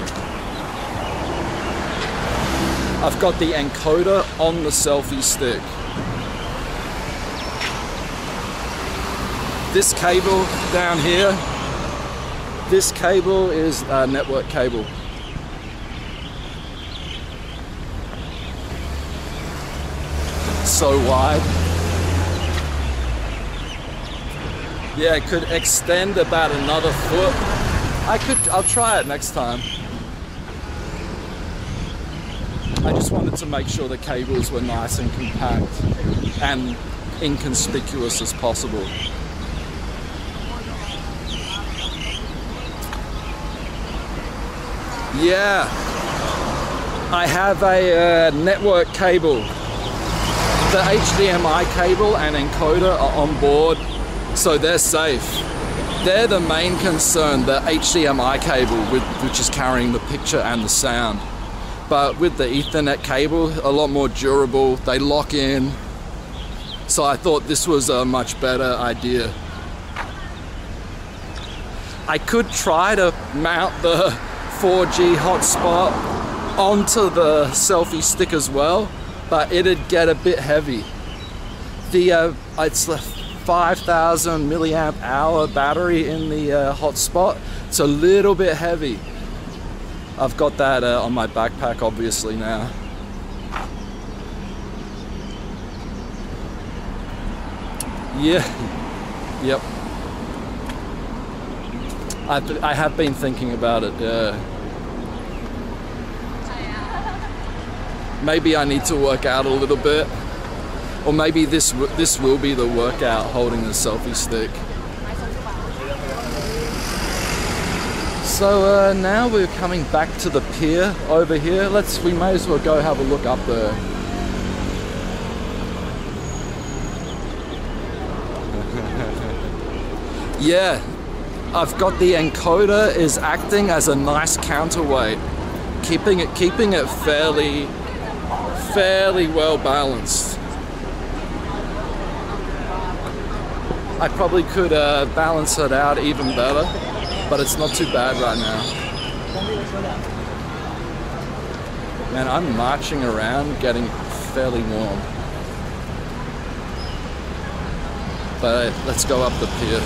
I've got the encoder on the selfie stick. This cable down here, this cable is a network cable. So wide. Yeah, it could extend about another foot. I'll try it next time. I just wanted to make sure the cables were nice and compact and inconspicuous as possible. Yeah, I have a network cable. The HDMI cable and encoder are on board, so they're safe. They're the main concern, the HDMI cable, which is carrying the picture and the sound. But with the Ethernet cable, a lot more durable, they lock in. So I thought this was a much better idea. I could try to mount the 4G hotspot onto the selfie stick as well, but it'd get a bit heavy. It's a 5,000 milliamp hour battery in the hotspot. It's a little bit heavy. I've got that on my backpack obviously now. Yeah, yep. I have been thinking about it, yeah. Maybe I need to work out a little bit, or maybe this will be the workout, holding the selfie stick. So now we're coming back to the pier over here. We may as well go have a look up there. Yeah, I've got the encoder is acting as a nice counterweight, keeping it fairly well balanced. I probably could balance it out even better, but it's not too bad right now. Man, I'm marching around getting fairly warm. But let's go up the pier.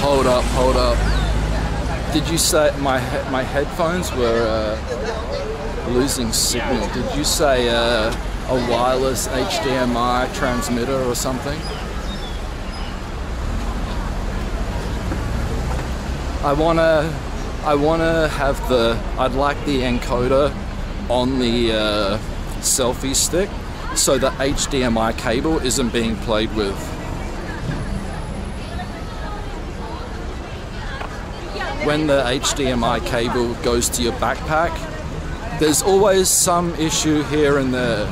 Hold up, hold up. Did you say my headphones were losing signal? Did you say a wireless HDMI transmitter or something? I wanna have I'd like the encoder on the selfie stick so the HDMI cable isn't being played with. When the HDMI cable goes to your backpack, there's always some issue here and there.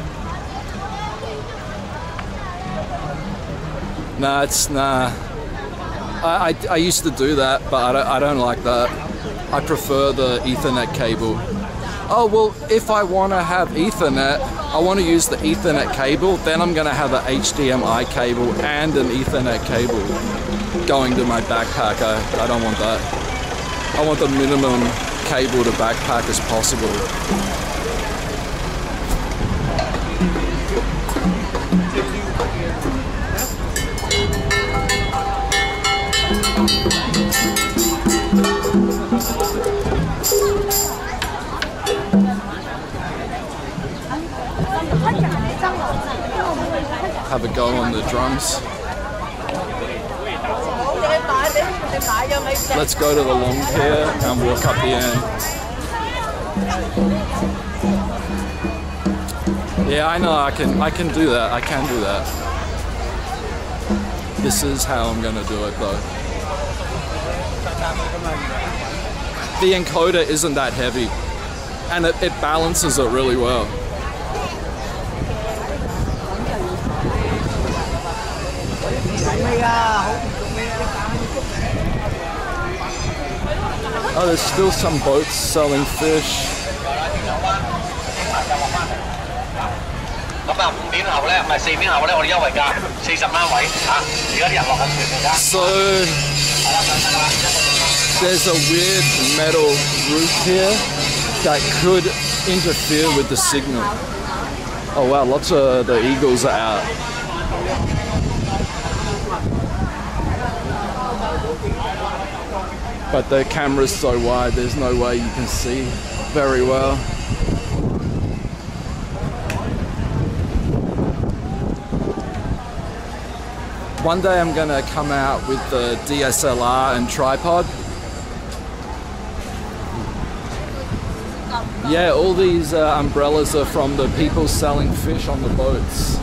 Nah. I used to do that, but I don't like that. I prefer the Ethernet cable. Oh, well, if I want to have Ethernet, I want to use the Ethernet cable, then I'm going to have an HDMI cable and an Ethernet cable going to my backpack. I don't want that. I want the minimum cable to backpack as possible. Have a go on the drums. Let's go to the long pier and walk up the end. Yeah, I know, I can do that. I can do that. This is how I'm gonna do it though. The encoder isn't that heavy and it balances it really well. Oh, there's still some boats selling fish. So there's a weird metal roof here that could interfere with the signal. Oh wow, lots of the eagles are out. But the camera's so wide, there's no way you can see very well. One day I'm gonna come out with the DSLR and tripod. Yeah, all these umbrellas are from the people selling fish on the boats.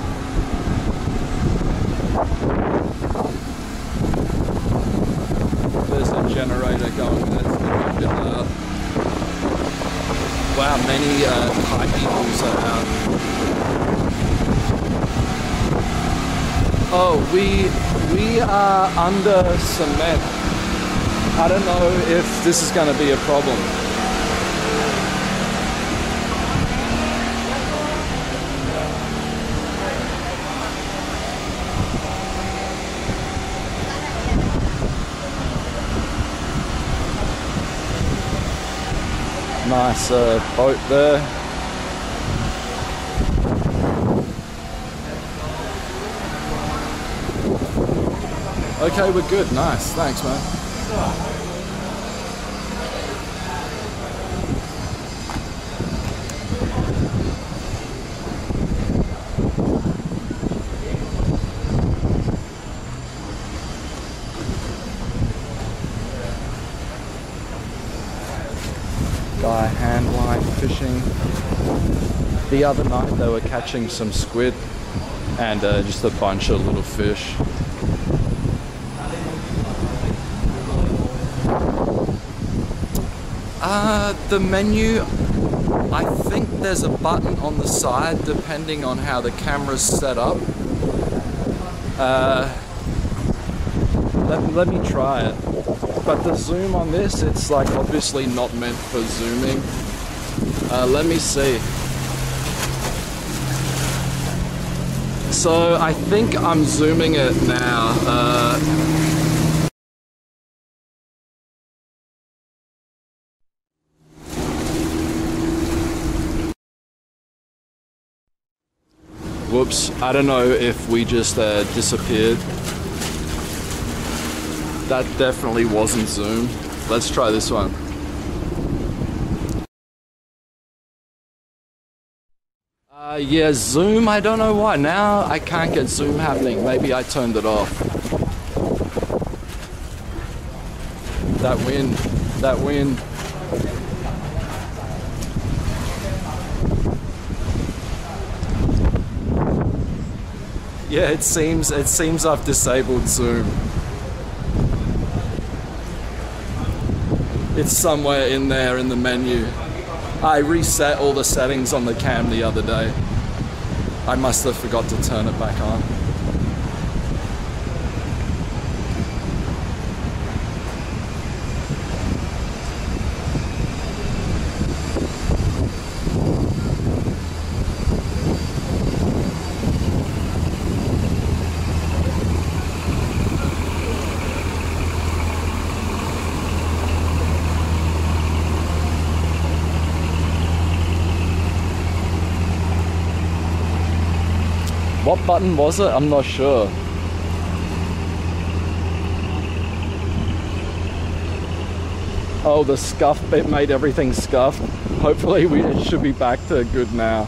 There's a generator going, that's a bit loud. Wow, many pipe eagles are out. Oh, we are under cement. I don't know if this is going to be a problem. Nice boat there. Okay, we're good. Nice. Thanks, man. Guy handline fishing. The other night they were catching some squid and just a bunch of little fish. The menu, I think there's a button on the side depending on how the camera's set up. Let me try it. But the zoom on this, it's like obviously not meant for zooming. Let me see. So I think I'm zooming it now. Whoops, I don't know if we just disappeared. That definitely wasn't zoom. Let's try this one. Yeah, zoom, I don't know why. Now I can't get zoom happening. Maybe I turned it off. That wind, that wind. Yeah, it seems I've disabled zoom. It's somewhere in there in the menu. I reset all the settings on the cam the other day. I must have forgot to turn it back on. What button was it? I'm not sure. Oh, the scuff bit made everything scuffed. Hopefully it should be back to good now.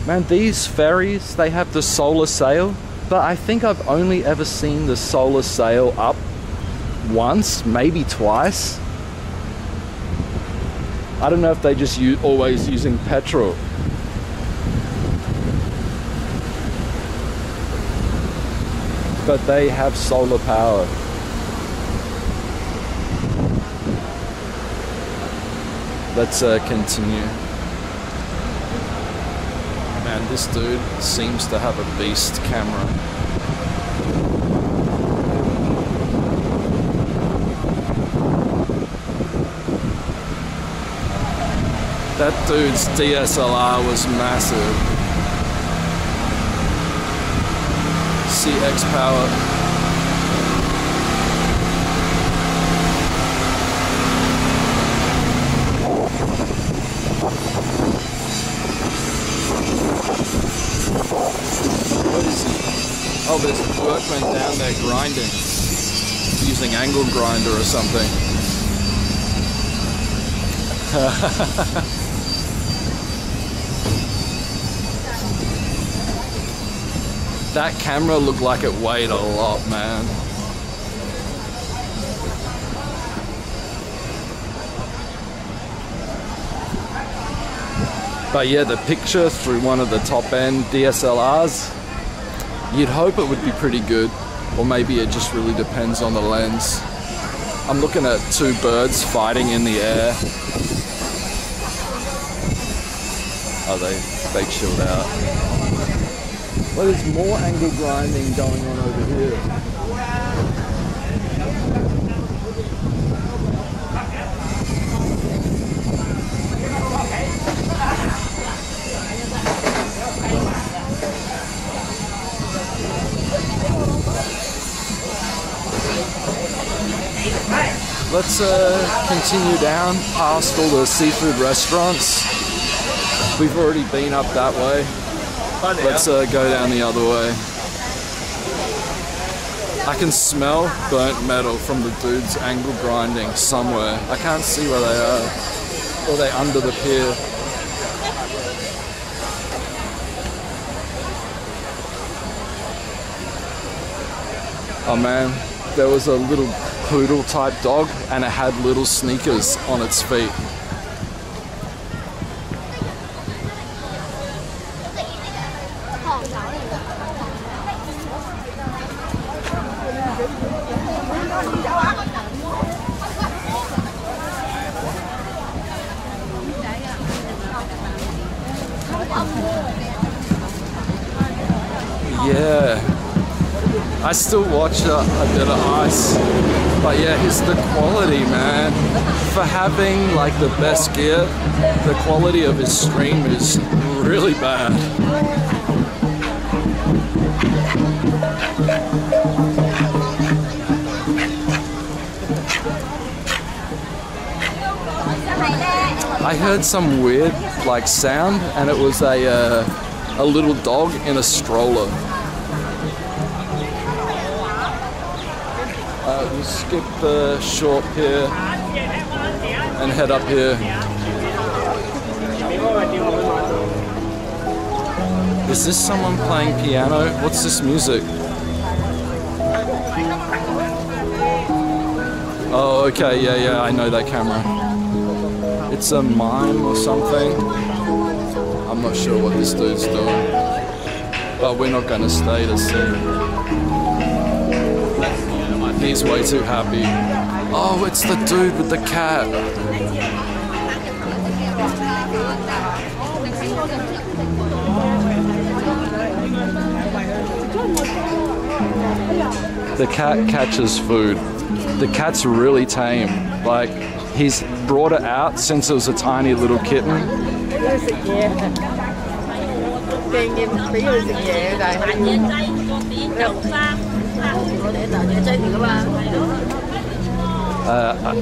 Man, these ferries, they have the solar sail, but I think I've only ever seen the solar sail up once, maybe twice. I don't know if they just always using petrol. But they have solar power. Let's continue. Man, this dude seems to have a beast camera. That dude's DSLR was massive. CX power. What is he? Oh, there's a workman down there grinding. Using angle grinder or something. That camera looked like it weighed a lot, man. But yeah, the picture through one of the top end DSLRs, you'd hope it would be pretty good. Or maybe it just really depends on the lens. I'm looking at two birds fighting in the air. Oh, they chilled out. Well, there's more angle grinding going on over here. Let's continue down past all the seafood restaurants. We've already been up that way. Let's go down the other way. I can smell burnt metal from the dude's angle grinding somewhere. I can't see where they are. Or they're under the pier. Oh man, there was a little poodle type dog and it had little sneakers on its feet. Yeah, I still watch a bit of Ice, but yeah, here's the quality, man. For having like the best gear, the quality of his stream is really bad. I heard some weird like sound, and it was a little dog in a stroller. We'll skip the short pier and head up here. Is this someone playing piano? What's this music? Oh, okay, yeah, I know that camera. It's a mime or something. I'm not sure what this dude's doing, but we're not gonna stay to see. He's way too happy. Oh, it's the dude with the cat. The cat catches food. The cat's really tame. Like, he's brought it out since it was a tiny little kitten.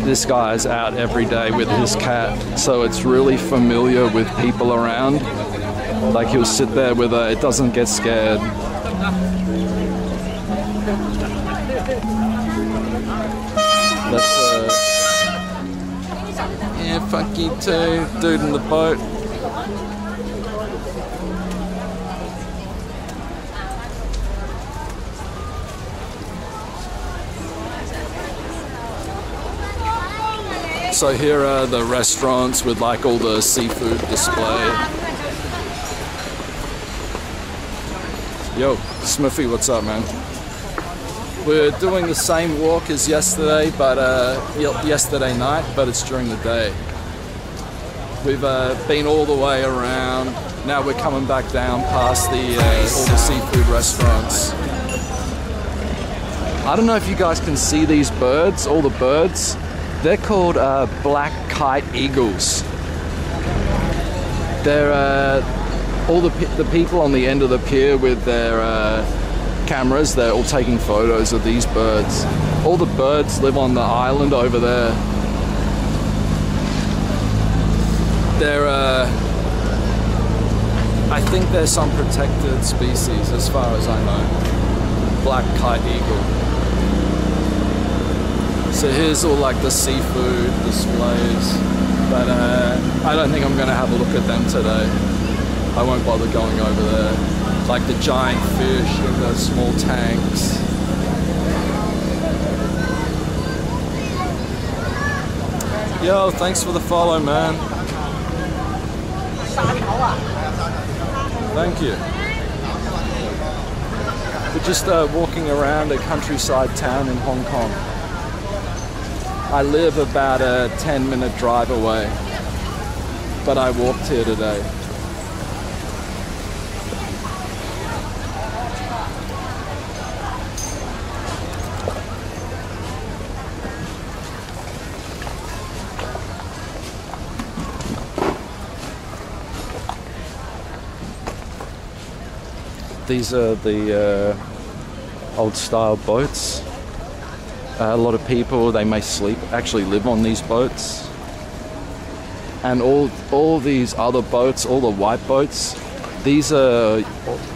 This guy's out every day with his cat, so it's really familiar with people around. Like, he'll sit there with her, it doesn't get scared. That's yeah, fuck you too, dude in the boat. So here are the restaurants with like all the seafood display. Yo, Smithy, what's up, man? We're doing the same walk as yesterday, but yesterday night, but it's during the day. We've been all the way around. Now we're coming back down past all the seafood restaurants. I don't know if you guys can see these birds, all the birds. They're called black kite eagles. They're all the people on the end of the pier with their cameras. They're all taking photos of these birds. All the birds live on the island over there. They're I think they're some protected species as far as I know. Black kite eagle. So here's all like the seafood displays, but I don't think I'm gonna have a look at them today. I won't bother going over there. Like the giant fish in the small tanks. Yo, thanks for the follow, man. Thank you. We're just walking around a countryside town in Hong Kong. I live about a 10-minute drive away, but I walked here today. These are the old-style boats. A lot of people, they may actually live on these boats. And all these other boats, all the white boats, these are,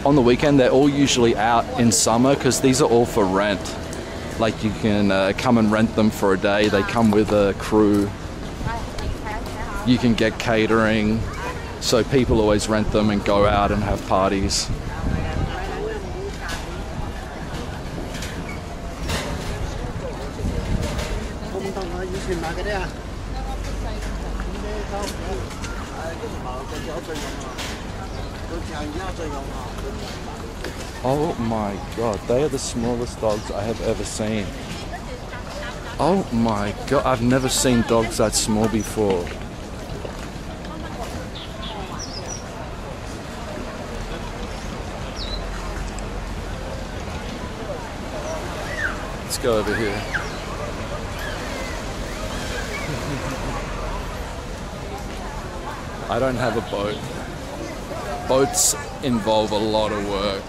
on the weekend, they're all usually out in summer because these are all for rent. Like you can come and rent them for a day. They come with a crew. You can get catering. So people always rent them and go out and have parties. Oh my god, they are the smallest dogs I have ever seen. Oh my god, I've never seen dogs that small before. let's go over here. I don't have a boat. Boats involve a lot of work,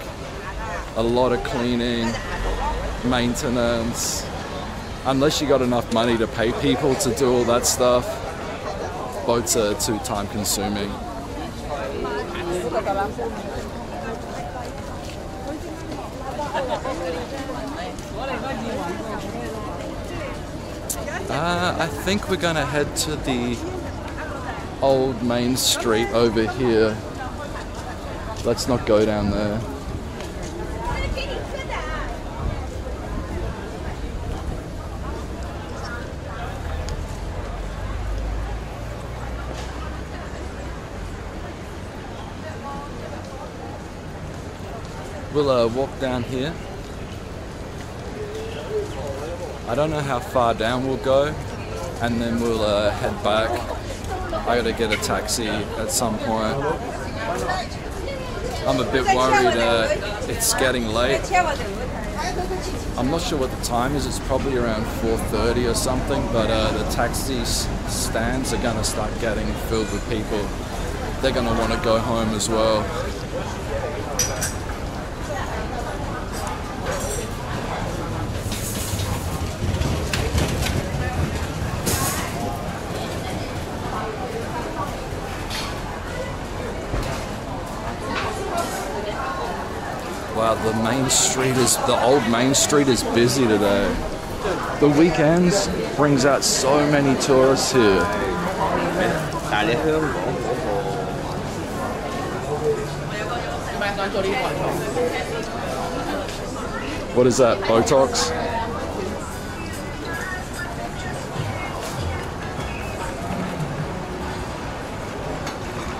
a lot of cleaning, maintenance. Unless you got enough money to pay people to do all that stuff, boats are too time consuming. I think we're gonna head to the old main street over here. Let's not go down there. We'll walk down here. I don't know how far down we'll go, and then we'll head back. I gotta get a taxi at some point. I'm a bit worried it's getting late. I'm not sure what the time is, it's probably around 4:30 or something, but the taxi stands are gonna start getting filled with people. They're gonna want to go home as well. Wow, the old main street is busy today. The weekends brings out so many tourists here. What is that, Botox?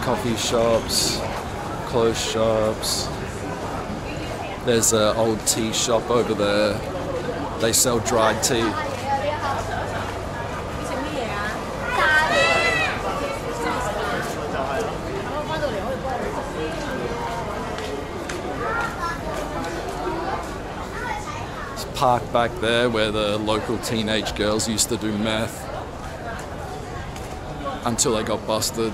Coffee shops, clothes shops. There's an old tea shop over there. They sell dried tea. It's parked back there where the local teenage girls used to do meth until they got busted.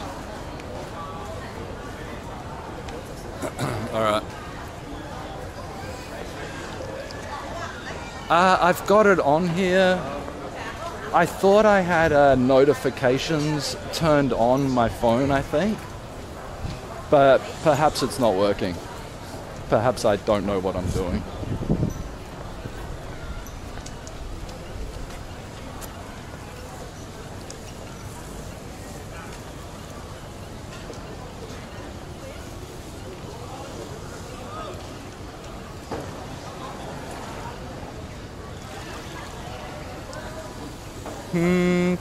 Alright. I've got it on here. I thought I had notifications turned on my phone, I think. But perhaps it's not working. Perhaps I don't know what I'm doing.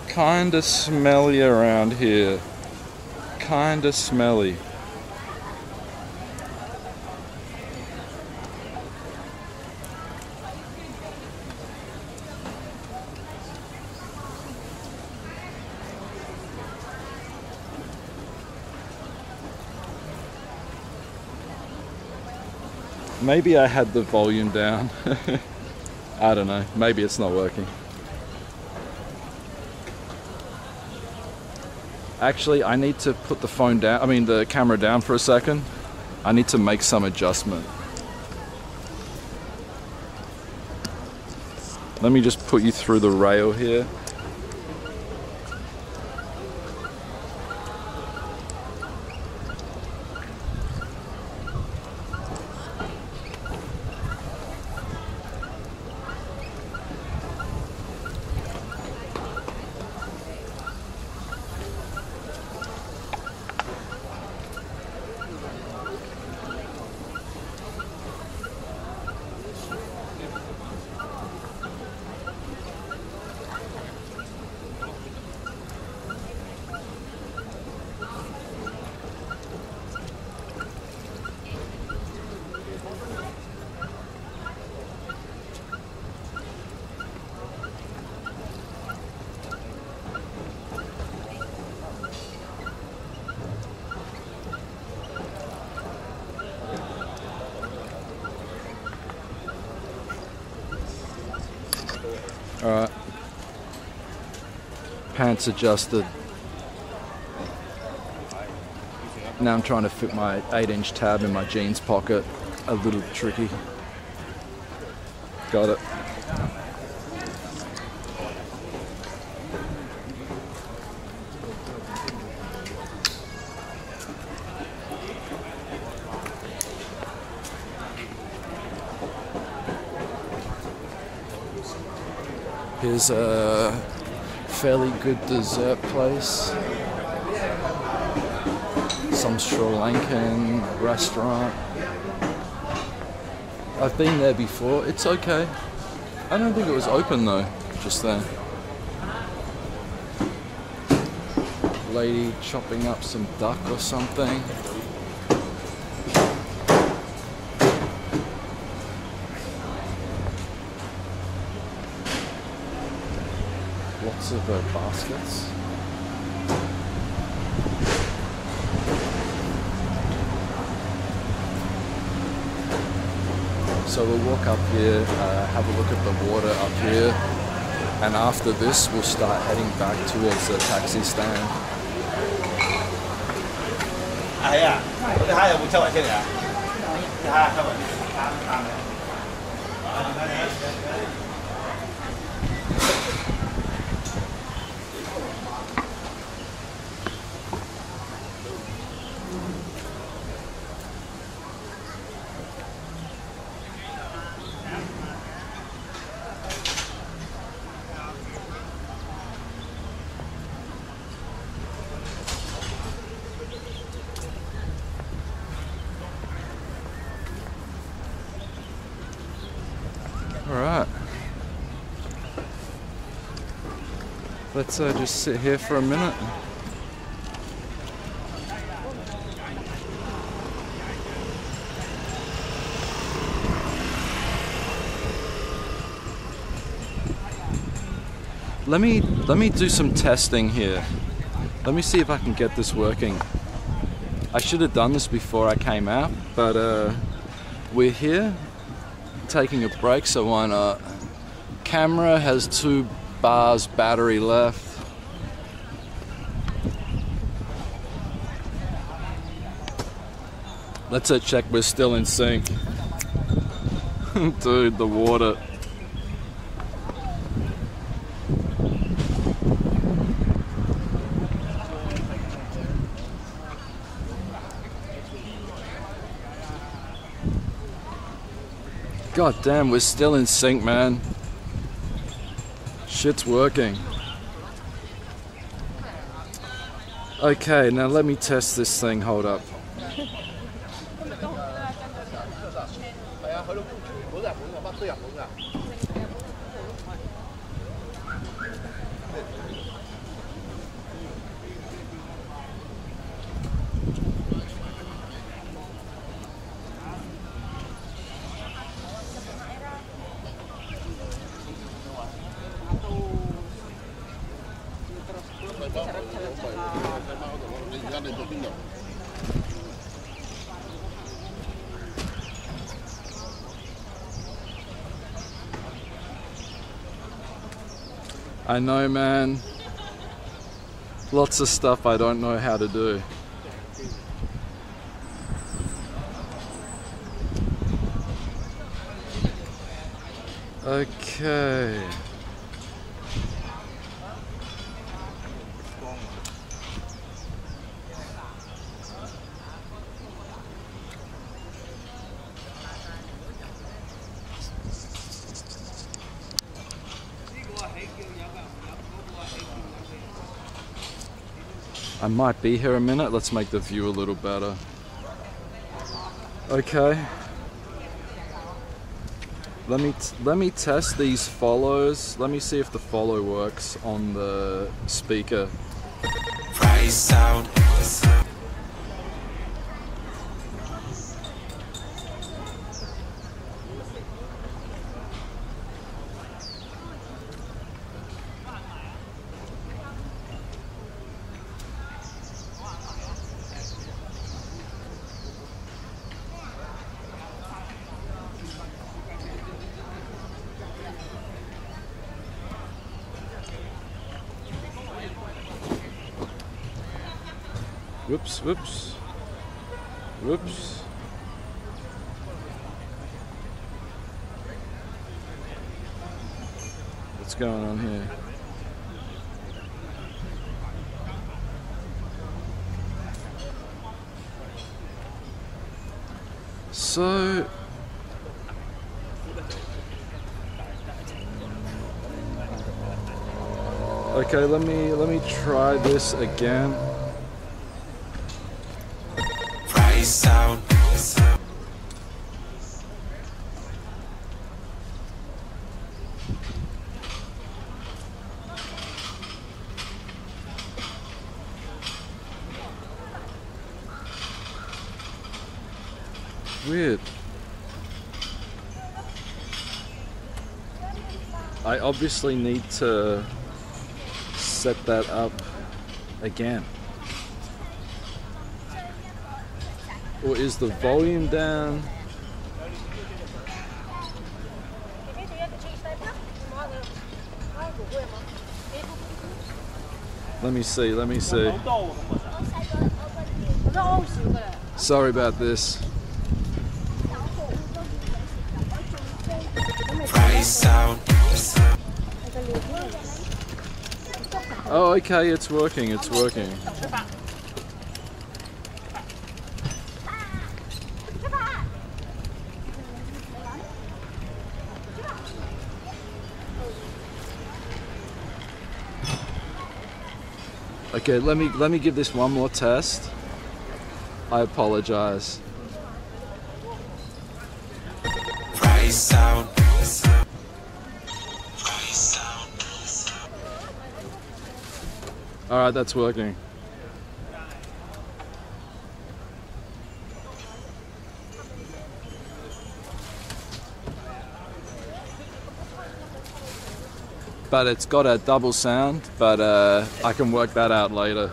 Kinda smelly around here. Kinda smelly. Maybe I had the volume down. I don't know. Maybe it's not working. Actually, I need to put the phone down, the camera down for a second. I need to make some adjustment. Let me just put you through the rail here. Alright. Pants adjusted. Now I'm trying to fit my 8-inch tab in my jeans pocket. A little tricky. Got it. Here's a fairly good dessert place. Some Sri Lankan restaurant. I've been there before. It's okay. I don't think it was open though, just then. Lady chopping up some duck or something. Lots of baskets. So we'll walk up here, have a look at the water up here, and after this we'll start heading back towards the taxi stand. Alright, let's just sit here for a minute. Let me do some testing here. Let me see if I can get this working. I should have done this before I came out, but we're here taking a break, so why not? Camera has 2 bars battery left. Let's check we're still in sync. Dude, the water. God damn, we're still in sync, man. Shit's working. Okay, now let me test this thing. Hold up. I know, man. Lots of stuff I don't know how to do. Okay. I might be here a minute. Let's make the view a little better. Okay. Let me test these follows. Let me see if the follow works on the speaker. Price out. Whoops, whoops. Whoops. What's going on here? So okay, let me try this again. Price out. Weird. I obviously need to set that up again. Or is the volume down? Let me see, let me see. Sorry about this. Price out. Oh, okay, it's working, it's working. Okay, let me give this one more test. I apologize. Price out. All right, that's working. But it's got a double sound, but I can work that out later.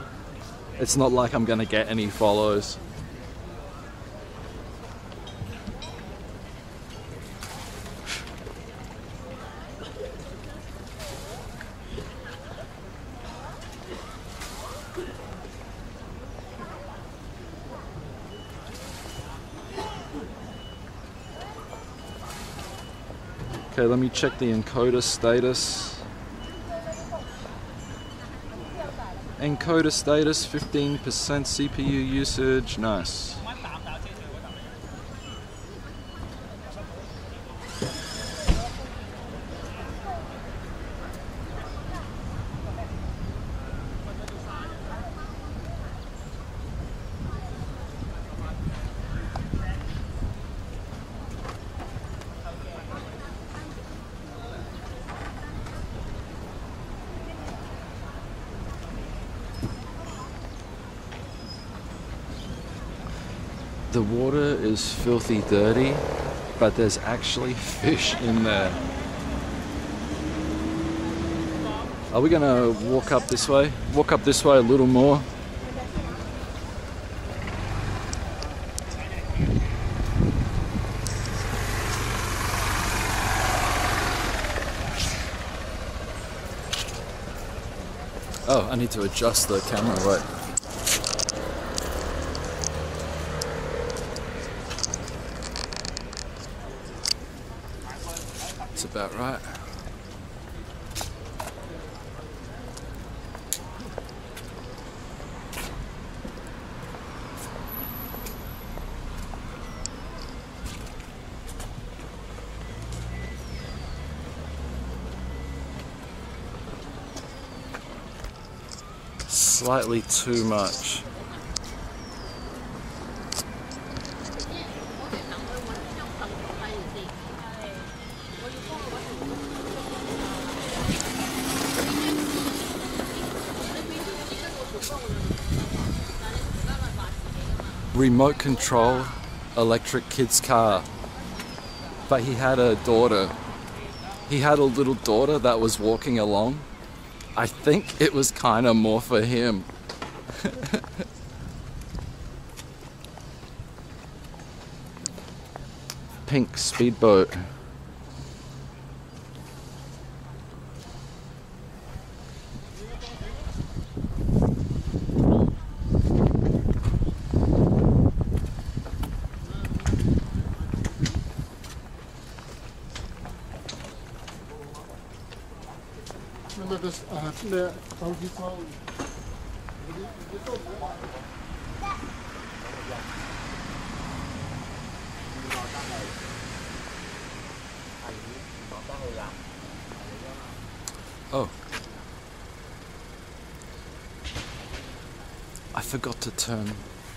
It's not like I'm gonna get any follows. Okay, let me check the encoder status. Encoder status, 15% CPU usage, nice. The water is filthy dirty, but there's actually fish in there. Are we gonna walk up this way? Walk up this way a little more. Oh, I need to adjust the camera, wait. That's about right. Slightly too much. Remote control electric kid's car, but he had a daughter. He had a little daughter that was walking along. I think it was kind of more for him. Pink speedboat. Oh. I forgot to turn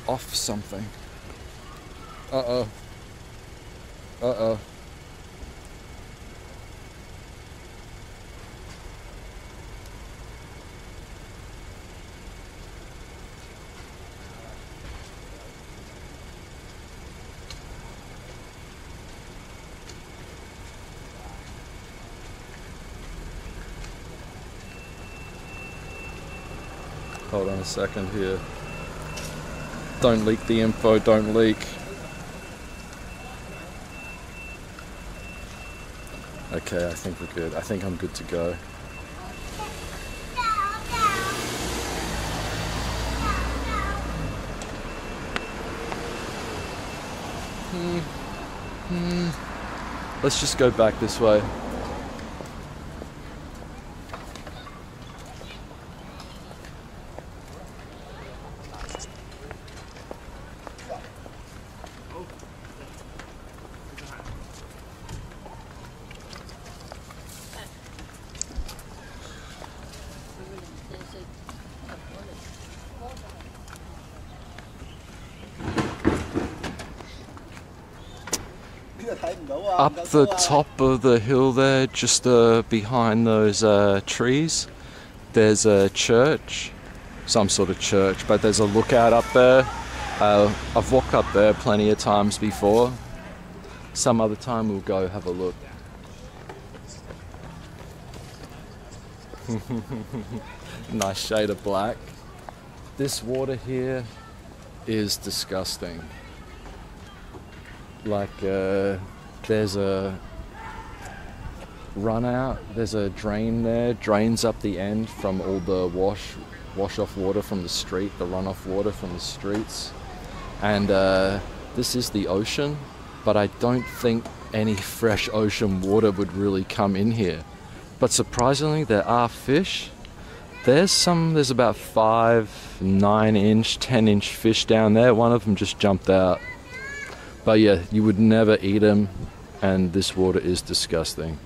off something. Uh-oh. Uh-oh. Hold on a second here. Don't leak the info, don't leak. Okay, I think we're good. I think I'm good to go. Let's just go back this way. Up the top of the hill there, just behind those trees, there's a church, some sort of church, but there's a lookout up there. I've walked up there plenty of times before. Some other time we'll go have a look. Nice shade of black. This water here is disgusting. Like there's a run out, there's a drain there, drains up the end from all the wash off water from the street, the runoff water from the streets. And this is the ocean, but I don't think any fresh ocean water would really come in here. But surprisingly, there are fish. There's about 5, 9-inch, 10-inch fish down there. One of them just jumped out. But yeah, you would never eat them, and this water is disgusting.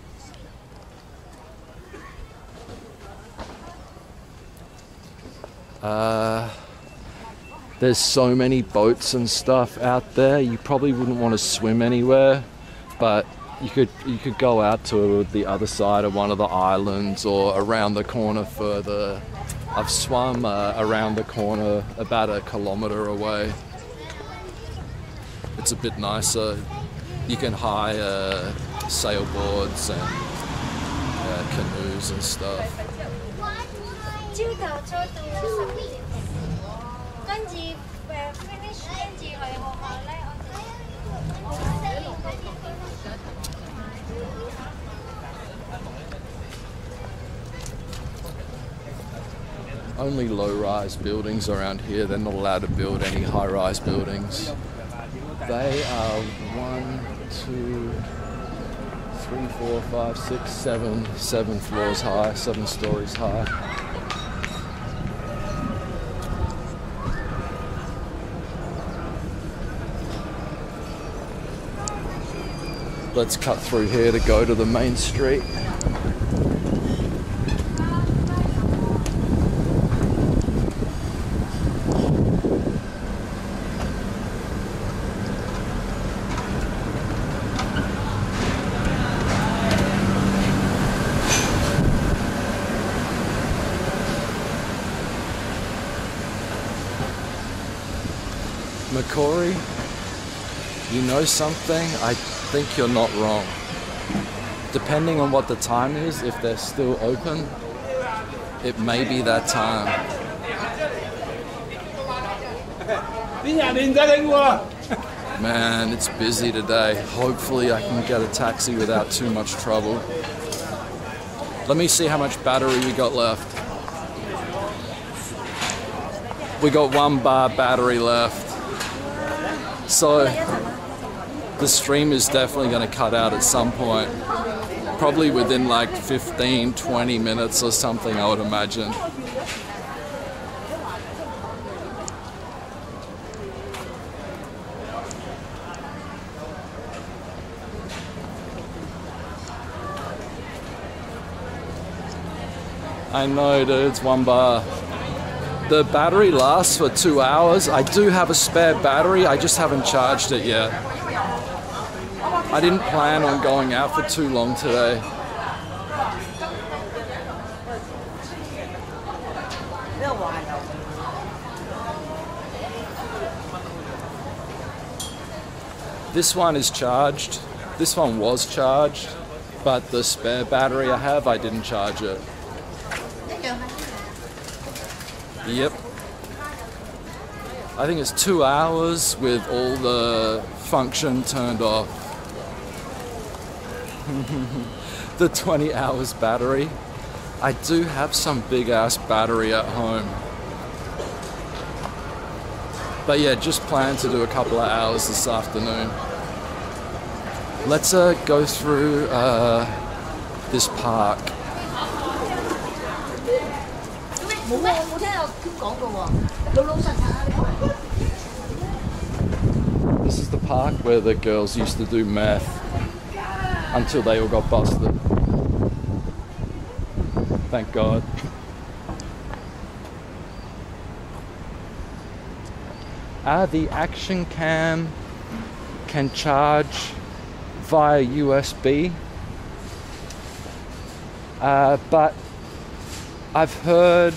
There's so many boats and stuff out there. You probably wouldn't want to swim anywhere, but you could go out to the other side of one of the islands or around the corner further. I've swum around the corner about 1 kilometer away. It's a bit nicer. You can hire sailboards and canoes and stuff. Only low-rise buildings around here. They're not allowed to build any high-rise buildings. They are 1, 2, 3, 4, 5, 6, 7 floors high, 7 stories high. Let's cut through here to go to the main street. Corey, you know something? I think you're not wrong. Depending on what the time is, if they're still open, it may be that time. Man, it's busy today. Hopefully I can get a taxi without too much trouble. Let me see how much battery we got left. We got 1 bar battery left. So the stream is definitely going to cut out at some point. Probably within like 15, 20 minutes or something, I would imagine. I know, dude, it's 1 bar. The battery lasts for 2 hours. I do have a spare battery, I just haven't charged it yet. I didn't plan on going out for too long today. This one is charged. This one was charged, but the spare battery I have, I didn't charge it. Yep. I think it's 2 hours with all the function turned off. The 20 hours battery. I do have some big ass battery at home. But yeah, just plan to do a couple of hours this afternoon. Let's go through this park. This is the park where the girls used to do meth until they all got busted. Thank God. The action cam can charge via USB, but I've heard,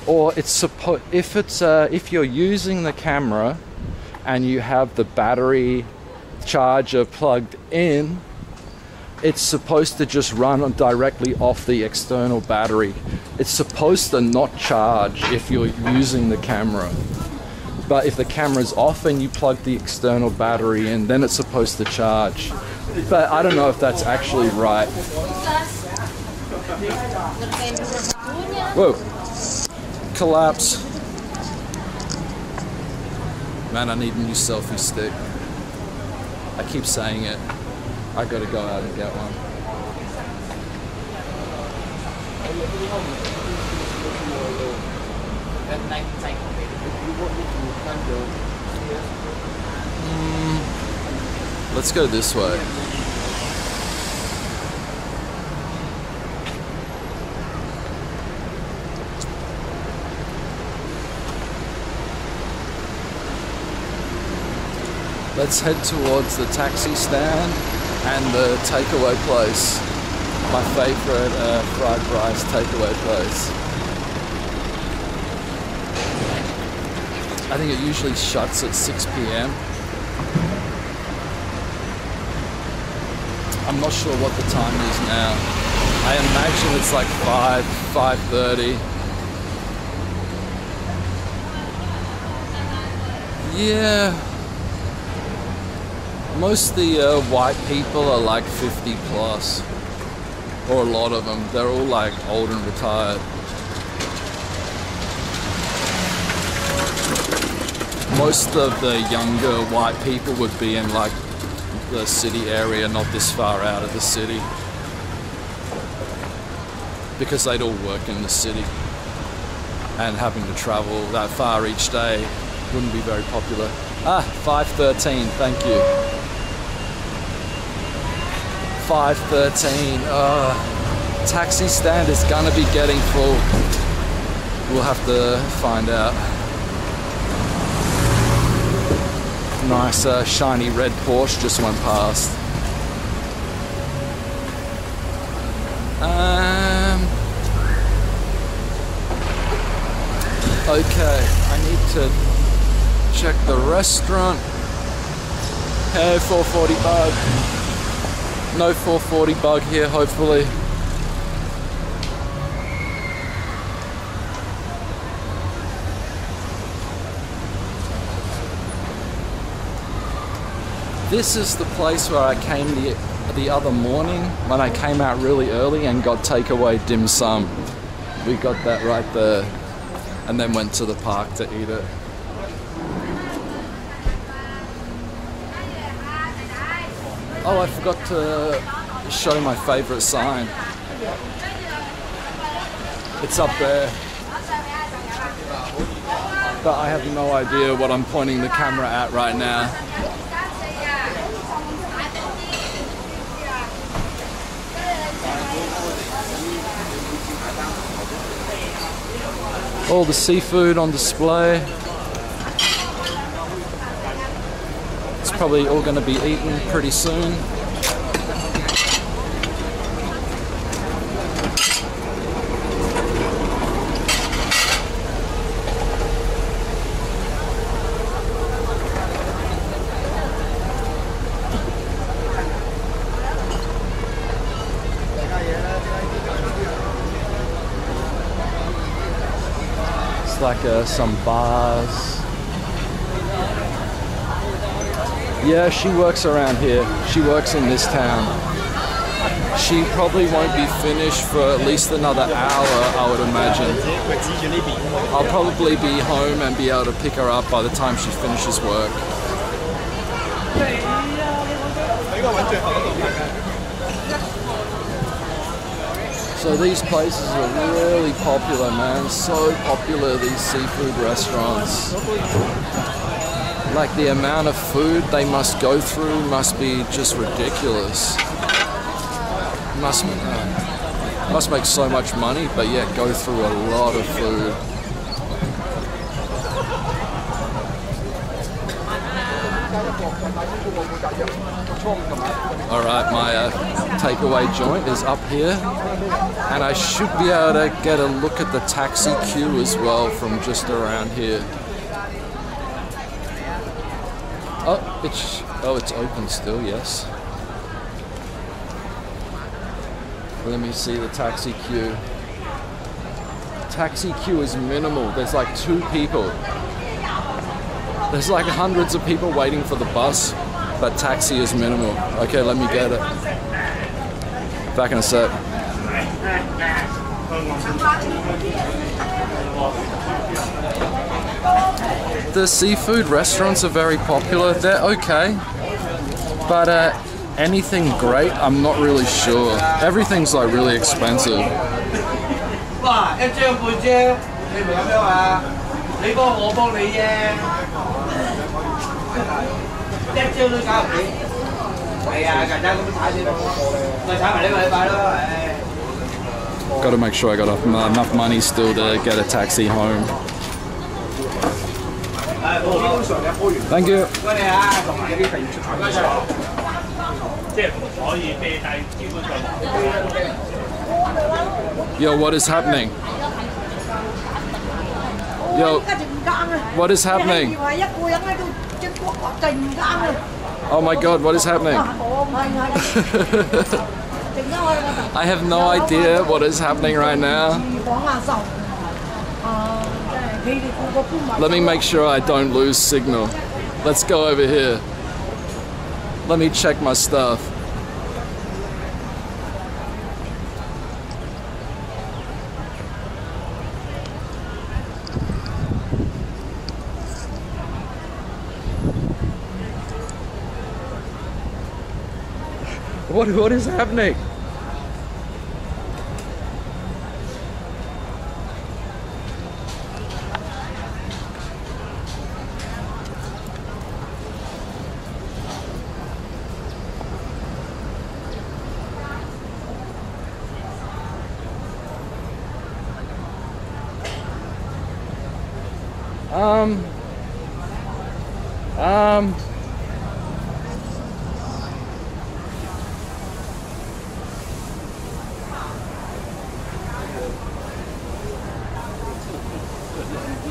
or it's if you're using the camera and you have the battery charger plugged in, it's supposed to just run directly off the external battery. It's supposed to not charge if you're using the camera. But if the camera's off and you plug the external battery in, then it's supposed to charge. But I don't know if that's actually right. Whoa. Collapse. Man, I need a new selfie stick. I keep saying it. I gotta go out and get one. Let's go this way. Let's head towards the taxi stand and the takeaway place. My favorite fried rice takeaway place. I think it usually shuts at 6 p.m. I'm not sure what the time is now. I imagine it's like 5:30. Yeah. Most of the white people are like 50 plus. Or a lot of them. They're all like old and retired. Most of the younger white people would be in like the city area, not this far out of the city. Because they'd all work in the city. And having to travel that far each day wouldn't be very popular. 5:13, thank you. 5:13, taxi stand is gonna be getting full. We'll have to find out. Nice shiny red Porsche just went past. Okay, I need to check the restaurant. Hey, 440 bug. No 440 bug here, hopefully. This is the place where I came the other morning when I came out really early and got takeaway dim sum. We got that right there and then went to the park to eat it. Oh, I forgot to show my favorite sign. It's up there. But I have no idea what I'm pointing the camera at right now. All the seafood on display. It's probably all going to be eaten pretty soon. Like some bars. Yeah, she works around here. She works in this town. She probably won't be finished for at least another hour, I would imagine. I'll probably be home and be able to pick her up by the time she finishes work. So these places are really popular, man. So popular, these seafood restaurants. Like the amount of food they must go through must be just ridiculous. Must make so much money, but yet go through a lot of food. Alright, my takeaway joint is up here, and I should be able to get a look at the taxi queue as well from just around here. Oh, it's open still, yes. Let me see the taxi queue. Taxi queue is minimal. There's like 2 people. There's like hundreds of people waiting for the bus, but taxi is minimal. Okay, let me get it. Back in a sec. The seafood restaurants are very popular. They're okay, but anything great, I'm not really sure. Everything's like really expensive. Got to make sure I got enough money still to get a taxi home. Thank you. Yo, what is happening? Yo, what is happening? Oh my god, what is happening? I have no idea what is happening right now. Let me make sure I don't lose signal. Let's go over here. Let me check my stuff. What is happening?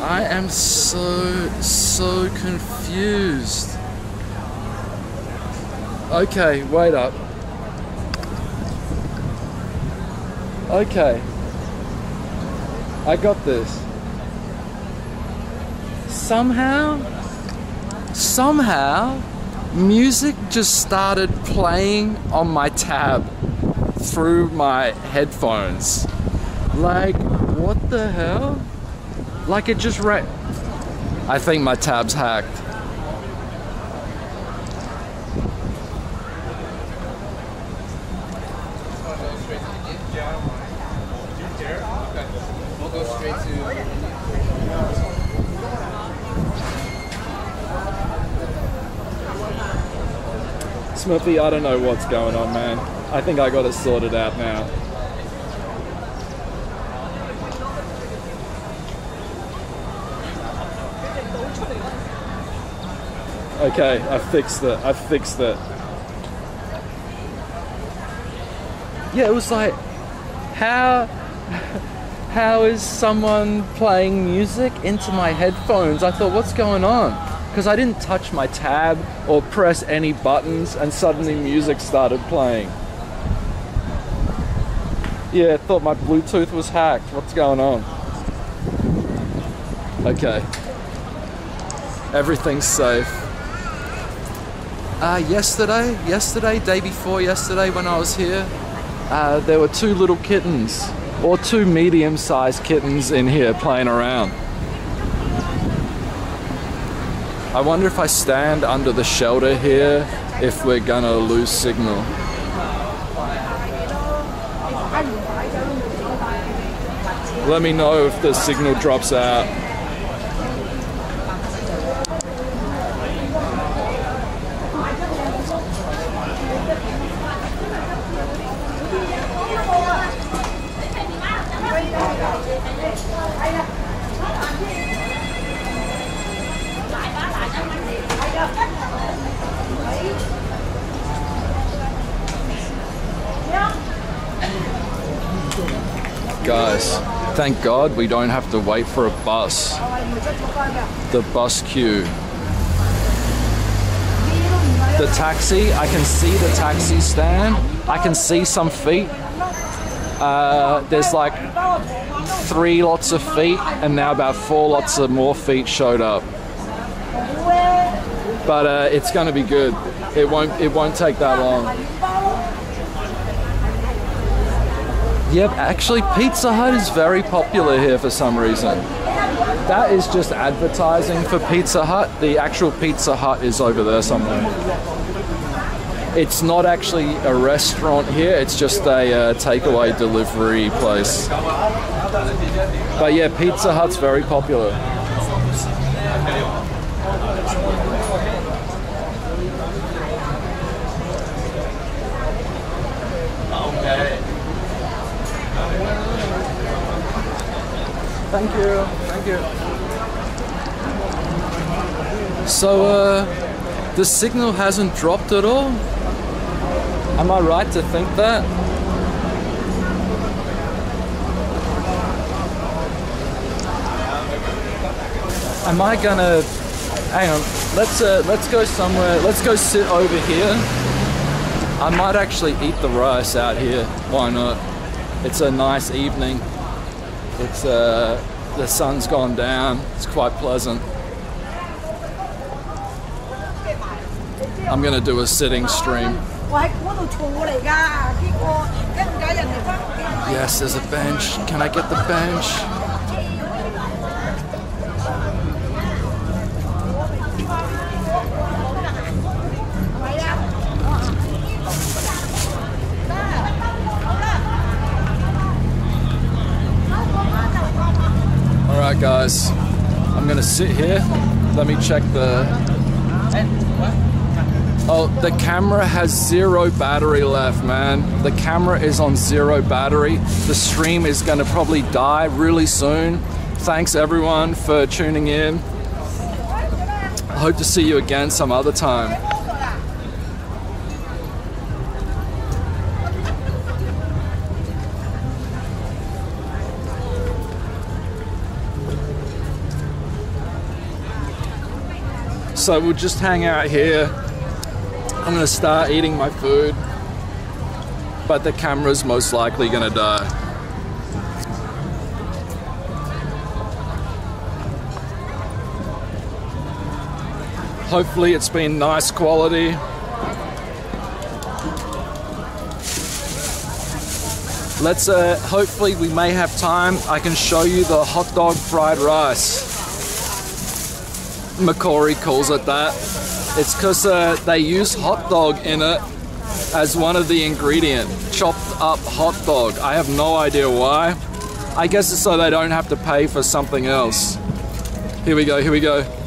I am so confused. Okay, wait up. Okay. I got this. Somehow, music just started playing on my tab through my headphones. Like, what the hell? Like it just I think my tab's hacked. We'll go straight to... Smurfy, I don't know what's going on, man. I think I got it sorted out now. Okay, I fixed it. Yeah, it was like, how is someone playing music into my headphones? I thought, what's going on? Because I didn't touch my tab or press any buttons and suddenly music started playing. Yeah, I thought my Bluetooth was hacked. What's going on? Okay. Everything's safe. Yesterday, day before yesterday when I was here, there were two little kittens, or two medium-sized kittens in here playing around. I wonder if I stand under the shelter here, if we're gonna lose signal. Let me know if the signal drops out. Guys, thank God we don't have to wait for a bus. The bus queue. The taxi, I can see the taxi stand. I can see some feet. There's like 3 lots of feet, and now about 4 lots of more feet showed up. But it's gonna be good. It won't take that long. Yep, actually Pizza Hut is very popular here for some reason. That is just advertising for Pizza Hut. The actual Pizza Hut is over there somewhere. It's not actually a restaurant here, it's just a takeaway delivery place. But yeah, Pizza Hut's very popular. Thank you, thank you. So, the signal hasn't dropped at all? Am I right to think that? Am I gonna... Hang on, let's go somewhere, let's go sit over here. I might actually eat the rice out here, why not? It's a nice evening. It's the sun's gone down. It's quite pleasant. I'm gonna do a sitting stream. Yes, there's a bench. Can I get the bench? Alright guys, I'm gonna sit here. Let me check the... Oh, the camera has 0 battery left, man. The camera is on 0 battery. The stream is gonna probably die really soon. Thanks everyone for tuning in. I hope to see you again some other time. So we'll just hang out here. I'm gonna start eating my food, but the camera's most likely gonna die. Hopefully it's been nice quality. Let's hopefully we may have time. I can show you the hot dog fried rice. Macquarie calls it that. It's because they use hot dog in it as one of the ingredients. chopped up hot dog. I have no idea why. I guess it's so they don't have to pay for something else. Here we go, here we go.